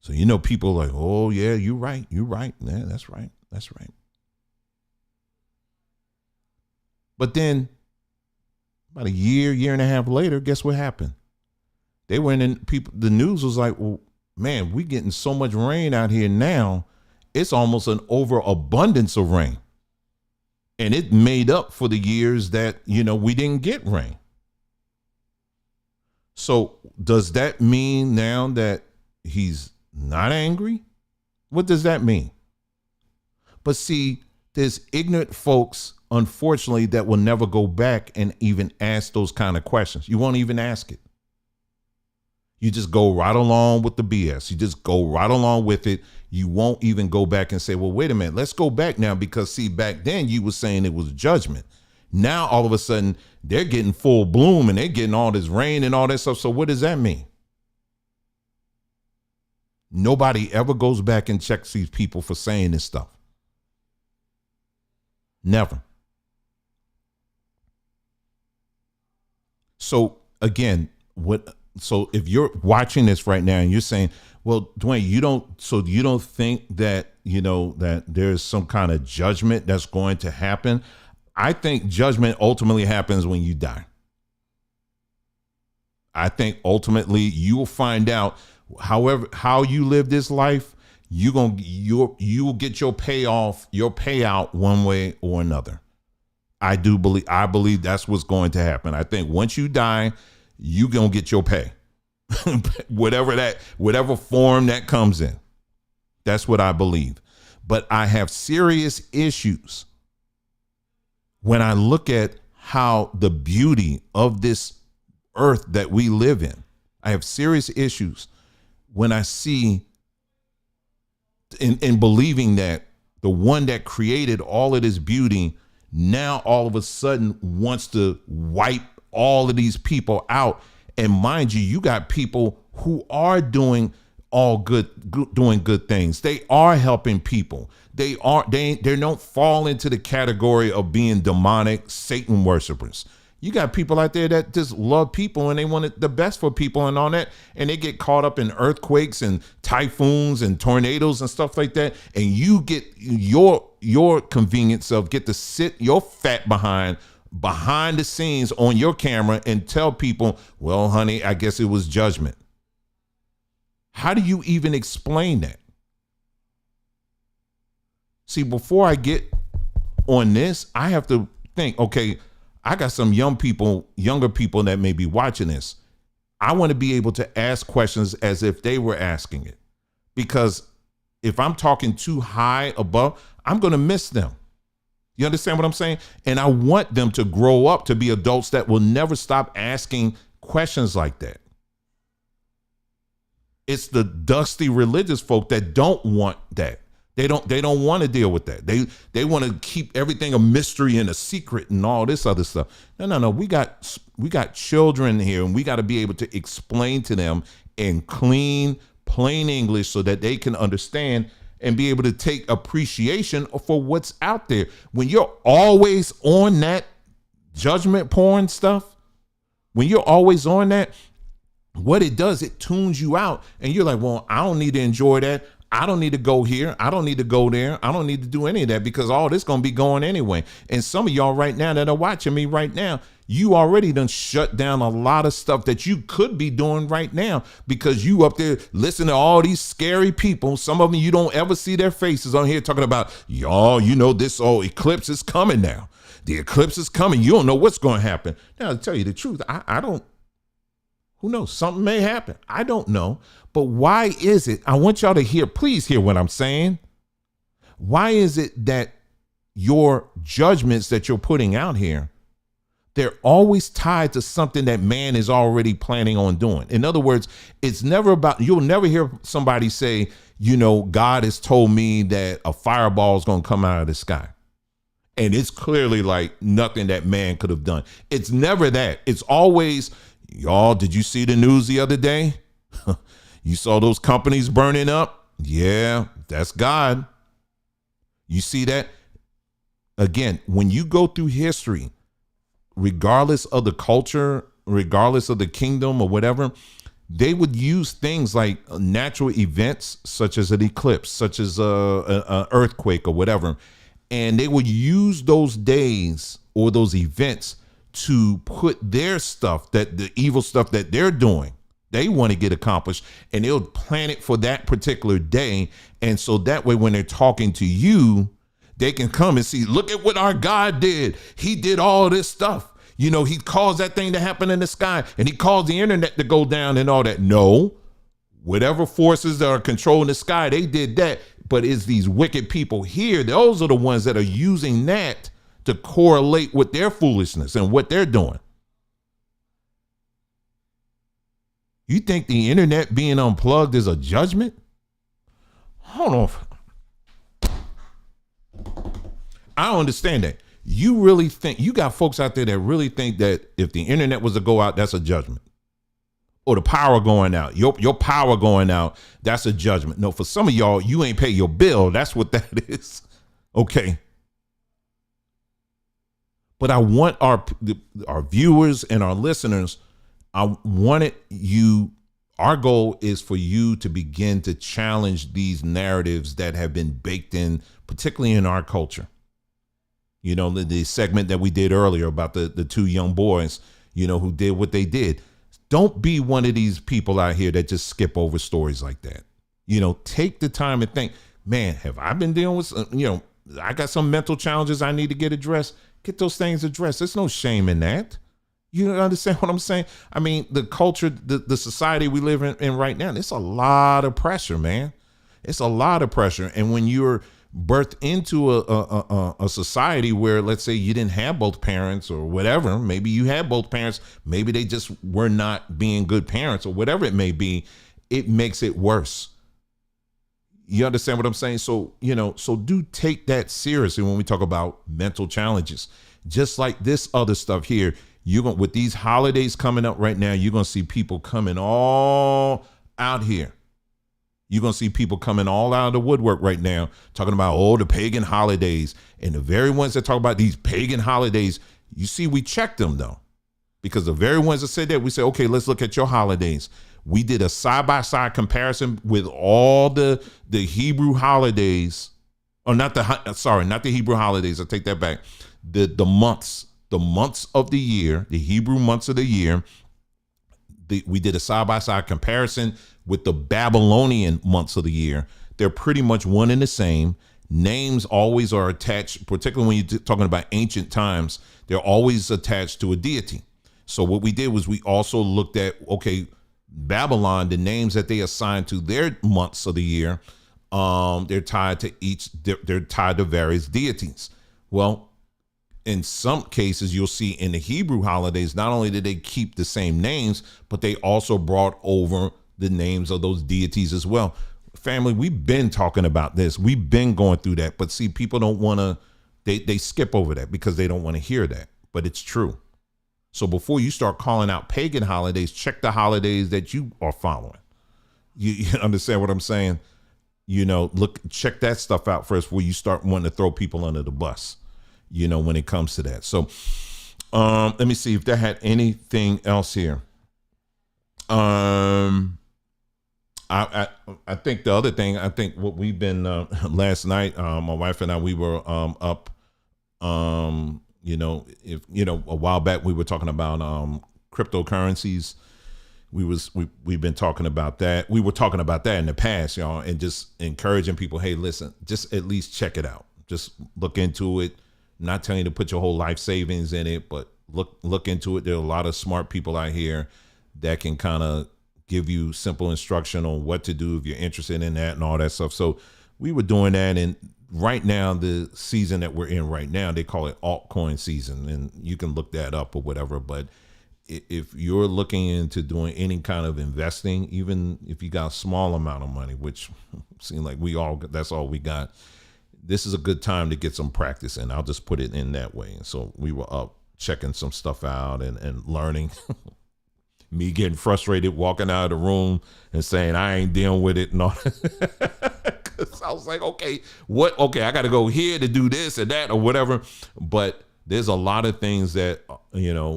So, people are like, oh, yeah, you're right. You're right. Yeah, that's right. That's right. But then about a year and a half later, guess what happened? They went in, the news was like, well, man, we getting so much rain out here now. It's almost an overabundance of rain. And it made up for the years that, we didn't get rain. So does that mean now that he's not angry? What does that mean? But see, there's ignorant folks, unfortunately, that will never go back and even ask those kind of questions. You won't even ask it. You just go right along with the BS. You just go right along with it. You won't even go back and say, well, wait a minute, let's go back now, because see, back then you were saying it was judgment. Now, all of a sudden, they're getting full bloom and they're getting all this rain and all that stuff. So what does that mean? Nobody ever goes back and checks these people for saying this stuff. Never. So again, so if you're watching this right now and you're saying, well, Dwayne, you don't think that, that there's some kind of judgment that's going to happen? I think judgment ultimately happens when you die. I think ultimately you will find out, however, how you live this life, you will get your payout one way or another. I believe that's what's going to happen. I think once you die, you gonna get your pay. whatever form that comes in. That's what I believe. But I have serious issues when I look at how the beauty of this earth that we live in. I have serious issues when I see in believing that the one that created all of this beauty now all of a sudden wants to wipe all of these people out. And mind you, you got people who are doing doing good things. They are helping people. They don't fall into the category of being demonic Satan worshipers. You got people out there that just love people and they want the best for people and all that. And they get caught up in earthquakes and typhoons and tornadoes and stuff like that. And you get your convenience of get to sit your fat behind the scenes on your camera and tell people, well, honey, I guess it was judgment. How do you even explain that? See, before I get on this, I have to think, okay, I got some younger people that may be watching this. I want to be able to ask questions as if they were asking it, because if I'm talking too high above, I'm going to miss them. You understand what I'm saying? And I want them to grow up to be adults that will never stop asking questions like that. It's the dusty religious folk that don't want that. They don't want to deal with that. They want to keep everything a mystery and a secret and all this other stuff. No. We got children here, and we got to be able to explain to them in clean, plain English so that they can understand and be able to take appreciation for what's out there. When you're always on that judgment porn stuff, when you're always on that, what it does, it tunes you out, and you're like, well, I don't need to enjoy that. I don't need to go here. I don't need to go there. I don't need to do any of that, because all this going to be going anyway. And some of y'all right now that are watching me right now, you already done shut down a lot of stuff that you could be doing right now, because you up there listening to all these scary people. Some of them you don't ever see their faces on here talking about, y'all, you know, this eclipse is coming now. The eclipse is coming. You don't know what's going to happen. Now, to tell you the truth, I don't. Who knows? Something may happen. I don't know. But why is it? I want y'all to hear, please hear what I'm saying. Why is it that your judgments that you're putting out here, they're always tied to something that man is already planning on doing? In other words, it's never about, you'll never hear somebody say, you know, God has told me that a fireball is going to come out of the sky. And it's clearly like nothing that man could have done. It's never that. It's always, y'all, did you see the news the other day? You saw those companies burning up? Yeah, that's God. You see that? Again, when you go through history, regardless of the culture, regardless of the kingdom or whatever, they would use things like natural events such as an eclipse, such as an earthquake or whatever. And they would use those days or those events to put their stuff, that the evil stuff that they're doing, they want to get accomplished, and they'll plan it for that particular day. And so that way, when they're talking to you, they can come and see, look at what our God did. He did all this stuff. You know, he caused that thing to happen in the sky, and he caused the internet to go down and all that. No, whatever forces that are controlling the sky, they did that. But it's these wicked people here. Those are the ones that are using that to correlate with their foolishness and what they're doing. You think the internet being unplugged is a judgment? Hold on. I don't understand that. You really think, you got folks out there that really think that if the internet was to go out, that's a judgment. Or the power going out, your power going out, that's a judgment. No, for some of y'all, you ain't pay your bill. That's what that is. Okay. But I want our viewers and our listeners, I wanted you, our goal is for you to begin to challenge these narratives that have been baked in, particularly in our culture. You know, the segment that we did earlier about the two young boys, you know, who did what they did. Don't be one of these people out here that just skip over stories like that. You know, take the time and think, man, have I been dealing with, you know, I got some mental challenges I need to get addressed. Get those things addressed. There's no shame in that. You understand what I'm saying? I mean, the culture, the society we live in right now, it's a lot of pressure, man. It's a lot of pressure. And when you're birthed into a society where, let's say, you didn't have both parents or whatever, maybe you had both parents, maybe they just were not being good parents or whatever it may be, it makes it worse. You understand what I'm saying? So, you know, so do take that seriously when we talk about mental challenges. Just like this other stuff here, you're going, with these holidays coming up right now, you're going to see people coming all out here. You're going to see people coming all out of the woodwork right now, talking about, oh, the pagan holidays. And the very ones that talk about these pagan holidays, you see, we checked them, though, because the very ones that said that, we said, okay, let's look at your holidays. We did a side-by-side comparison with all the Hebrew holidays, or not the Hebrew holidays. I take that back. The months of the year, the Hebrew months of the year. We did a side-by-side comparison with the Babylonian months of the year. They're pretty much one and the same. Names always are attached, particularly when you're talking about ancient times, they're always attached to a deity. So what we did was we also looked at, okay, Babylon, the names that they assigned to their months of the year, they're tied to various deities. Well, in some cases, you'll see in the Hebrew holidays, not only did they keep the same names, but they also brought over the names of those deities as well. Family, we've been talking about this. We've been going through that. But see, people don't want to, they skip over that because they don't want to hear that. But it's true. So before you start calling out pagan holidays, check the holidays that you are following. You understand what I'm saying? Check that stuff out first before you start wanting to throw people under the bus, when it comes to that. So let me see if they had anything else here. I think the other thing, what we've been last night, my wife and I, we were up. A while back we were talking about cryptocurrencies. We've been talking about that. We were talking about that in the past, y'all, and just encouraging people, hey, listen, just at least check it out. Just look into it. I'm not telling you to put your whole life savings in it, but look into it. There are a lot of smart people out here that can kind of give you simple instruction on what to do if you're interested in that and all that stuff. So we were doing that, and right now, the season that we're in right now, they call it altcoin season, and you can look that up or whatever. But if you're looking into doing any kind of investing, even if you got a small amount of money, which seems like that's all we got, this is a good time to get some practice in. I'll just put it in that way. And so we were up checking some stuff out and learning. Me getting frustrated, walking out of the room and saying, I ain't dealing with it and all that. Cause I was like, okay, I got to go here to do this and that or whatever. But there's a lot of things that,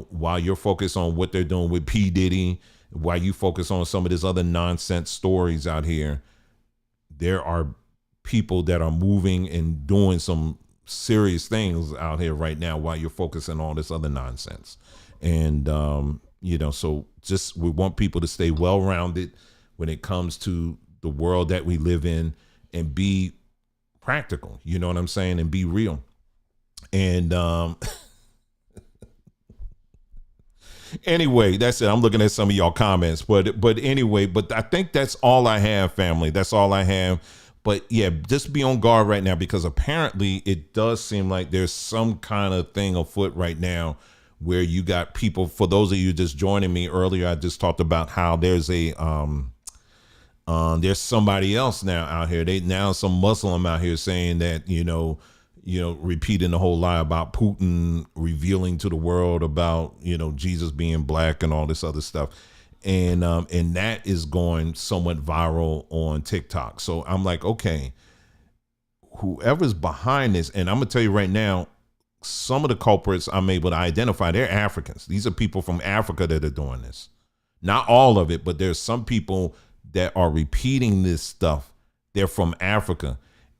while you're focused on what they're doing with P. Diddy, while you focus on some of this other nonsense stories out here, there are people that are moving and doing some serious things out here right now while you're focusing on all this other nonsense. And, so just we want people to stay well-rounded when it comes to the world that we live in and be practical, you know what I'm saying, and be real. And anyway, that's it. I'm looking at some of y'all comments, but anyway, but I think that's all I have, family. That's all I have. But yeah, just be on guard right now because apparently it does seem like there's some kind of thing afoot right now where you got people, for those of you just joining me earlier, I just talked about how there's there's somebody else now out here. Some Muslim out here saying that, repeating the whole lie about Putin revealing to the world about, Jesus being black and all this other stuff. And that is going somewhat viral on TikTok. So I'm like, okay, whoever's behind this, and I'm gonna tell you right now, some of the culprits I'm able to identify, they're Africans. These are people from Africa that are doing this. Not all of it, but there's some people that are repeating this stuff. They're from Africa.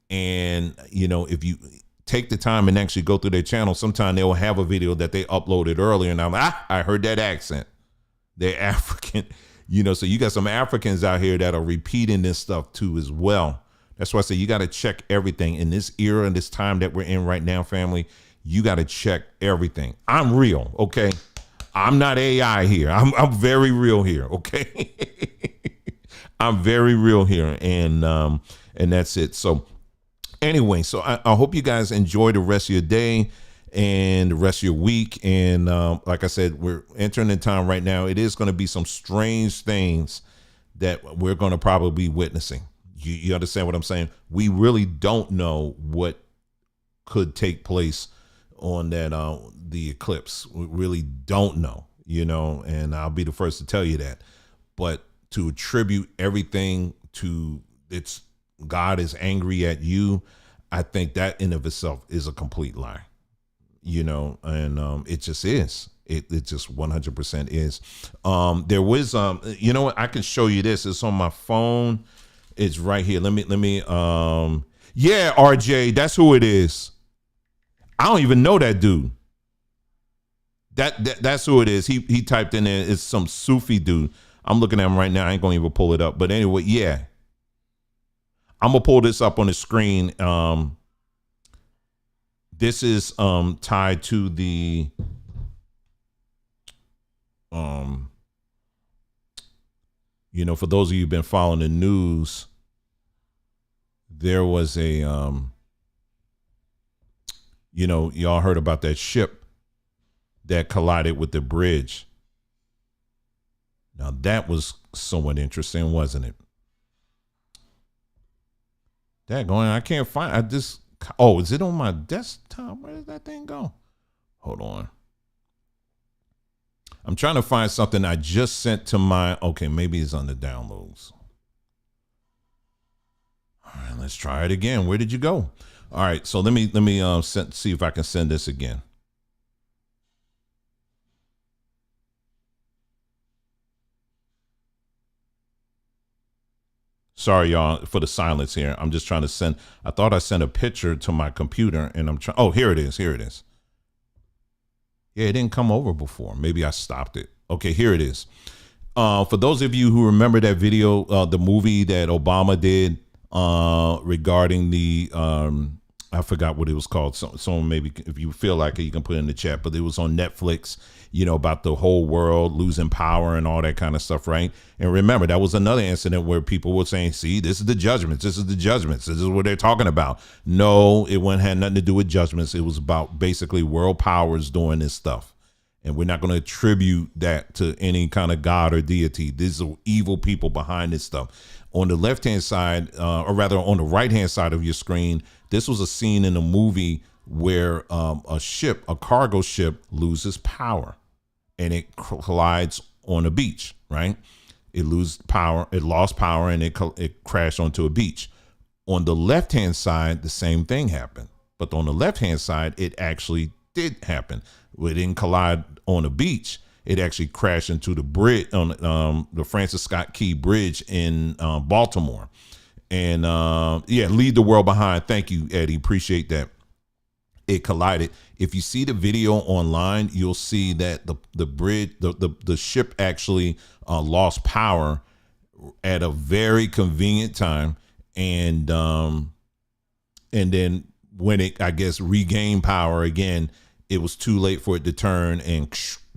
And, if you take the time and actually go through their channel, sometimes they'll have a video that they uploaded earlier. And I'm like, I heard that accent. They're African, so you got some Africans out here that are repeating this stuff too as well. That's why I say you got to check everything in this era and this time that we're in right now, family. You got to check everything. I'm real, okay? I'm not AI here. I'm very real here, okay? I'm very real here, and that's it. So anyway, so I hope you guys enjoy the rest of your day and the rest of your week. And like I said, we're entering in time right now. It is going to be some strange things that we're going to probably be witnessing. You understand what I'm saying? We really don't know what could take place on that the eclipse. We really don't know, and I'll be the first to tell you that. But to attribute everything to it's God is angry at you, I think that in of itself is a complete lie, and it just is. It just 100% is. There was what, I can show you this. It's on my phone. It's right here. Let me yeah, RJ, that's who it is. I don't even know that dude. That's who it is. He typed in there. It's some Sufi dude. I'm looking at him right now. I ain't gonna even pull it up. But anyway, yeah. I'm gonna pull this up on the screen. This is tied to the For those of you who've been following the news, there was a, y'all heard about that ship that collided with the bridge. Now that was somewhat interesting, wasn't it? I can't find. Is it on my desktop? Where did that thing go? Hold on. I'm trying to find something I just sent to okay, maybe it's on the downloads. All right, let's try it again. Where did you go? All right, so let me see if I can send this again. Sorry, y'all, for the silence here. I'm just trying to send. I thought I sent a picture to my computer, and I'm trying. Oh, here it is. Here it is. Yeah, it didn't come over before. Maybe I stopped it. Okay, here it is. For those of you who remember that video, the movie that Obama did regarding the, I forgot what it was called. So maybe if you feel like it, you can put it in the chat. But it was on Netflix, about the whole world losing power and all that kind of stuff, right? And remember, that was another incident where people were saying, see, this is the judgments. This is the judgments. This is what they're talking about. No, it had nothing to do with judgments. It was about basically world powers doing this stuff. And we're not going to attribute that to any kind of God or deity. These are evil people behind this stuff. On the left-hand side, or rather on the right-hand side of your screen, this was a scene in a movie where a cargo ship loses power and it collides on a beach, right? It lost power and it crashed onto a beach. On the left-hand side, the same thing happened. But on the left-hand side, it actually did happen. It didn't collide on a beach. It actually crashed into the bridge on the Francis Scott Key Bridge in Baltimore. And leave the world behind. Thank you, Eddie. Appreciate that. It collided. If you see the video online, you'll see that the bridge, the ship actually lost power at a very convenient time, and then when it, I guess, regained power again, it was too late for it to turn and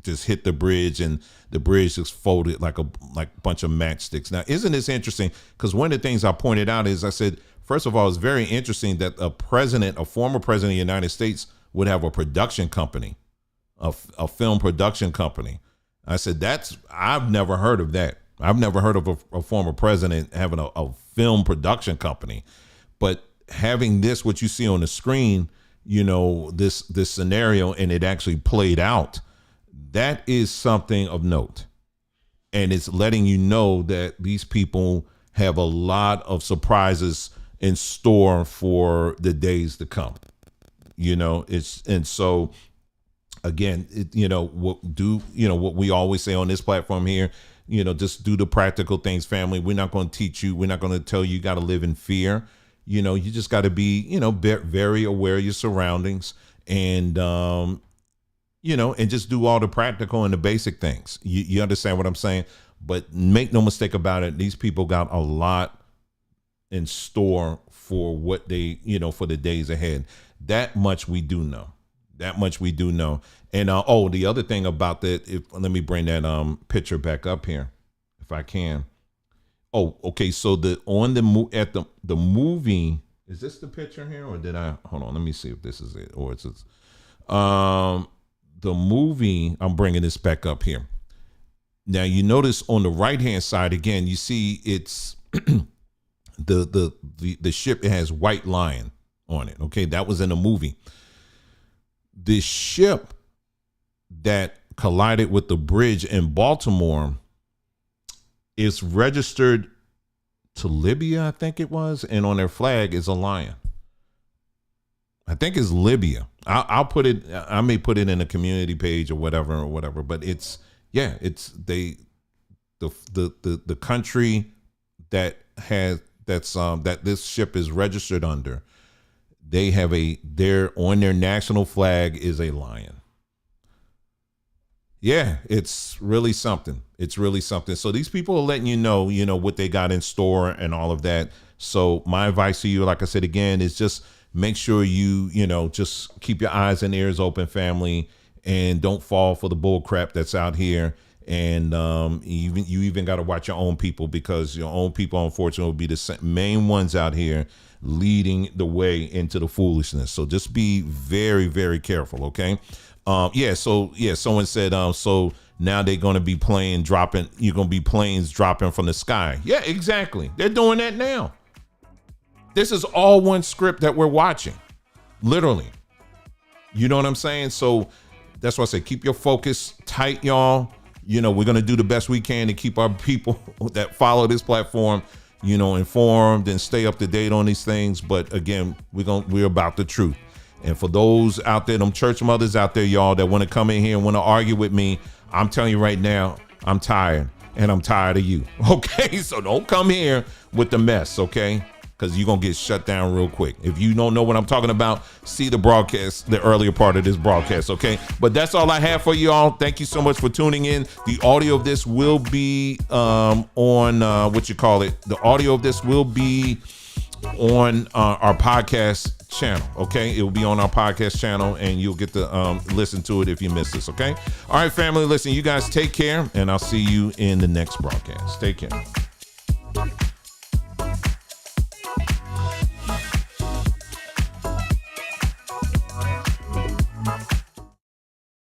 just hit the bridge, and the bridge just folded like a bunch of matchsticks. Now, isn't this interesting? Because one of the things I pointed out is I said, first of all, it's very interesting that a former president of the United States would have a production company, a film production company. I said, I've never heard of that. I've never heard of a former president having a film production company. But having this, what you see on the screen, this scenario, and it actually played out, that is something of note. And it's letting you know that these people have a lot of surprises in store for the days to come. And so again, what we always say on this platform here, just do the practical things, family. We're not going to teach you. We're not going to tell you got to live in fear. You just got to be, very aware of your surroundings, and, and just do all the practical and the basic things. You understand what I'm saying? But make no mistake about it. These people got a lot in store for what they, for the days ahead. That much we do know. And the other thing about that, let me bring that picture back up here, if I can. Oh, okay. So the movie, is this the picture here, or did I hold on? Let me see if this is it, or it's the movie. I'm bringing this back up here. Now you notice on the right hand side again, you see it's the ship. It has White Lion on it. Okay, that was in the movie. The ship that collided with the bridge in Baltimore is registered to Libya, I think it was, and on their flag is a lion. I think it's Libya. I'll put it. I may put it in a community page or whatever. But it's the country that this ship is registered under. They have on their national flag is a lion. Yeah, it's really something. So these people are letting you know, what they got in store and all of that. So my advice to you, like I said again, is just make sure you just keep your eyes and ears open, family, and don't fall for the bull crap that's out here. And you even got to watch your own people, because your own people, unfortunately, will be the main ones out here leading the way into the foolishness. So just be very, very careful. Okay. Someone said, so now they're going to be you're going to be planes dropping from the sky. Yeah, exactly. They're doing that now. This is all one script that we're watching. Literally. You know what I'm saying? So that's why I say keep your focus tight, y'all. We're going to do the best we can to keep our people that follow this platform, informed and stay up to date on these things. But again, we're about the truth. And for those out there, them church mothers out there, y'all, that want to come in here and want to argue with me, I'm telling you right now, I'm tired, and I'm tired of you. Okay, so don't come here with the mess, okay? Because you're going to get shut down real quick. If you don't know what I'm talking about, see the broadcast, the earlier part of this broadcast, okay? But that's all I have for y'all. Thank you so much for tuning in. The audio of this will be on, the audio of this will be on our podcast channel, okay? It will be on our podcast channel, and you'll get to listen to it if you miss this, okay? All right, family, listen, you guys take care, and I'll see you in the next broadcast. Take care.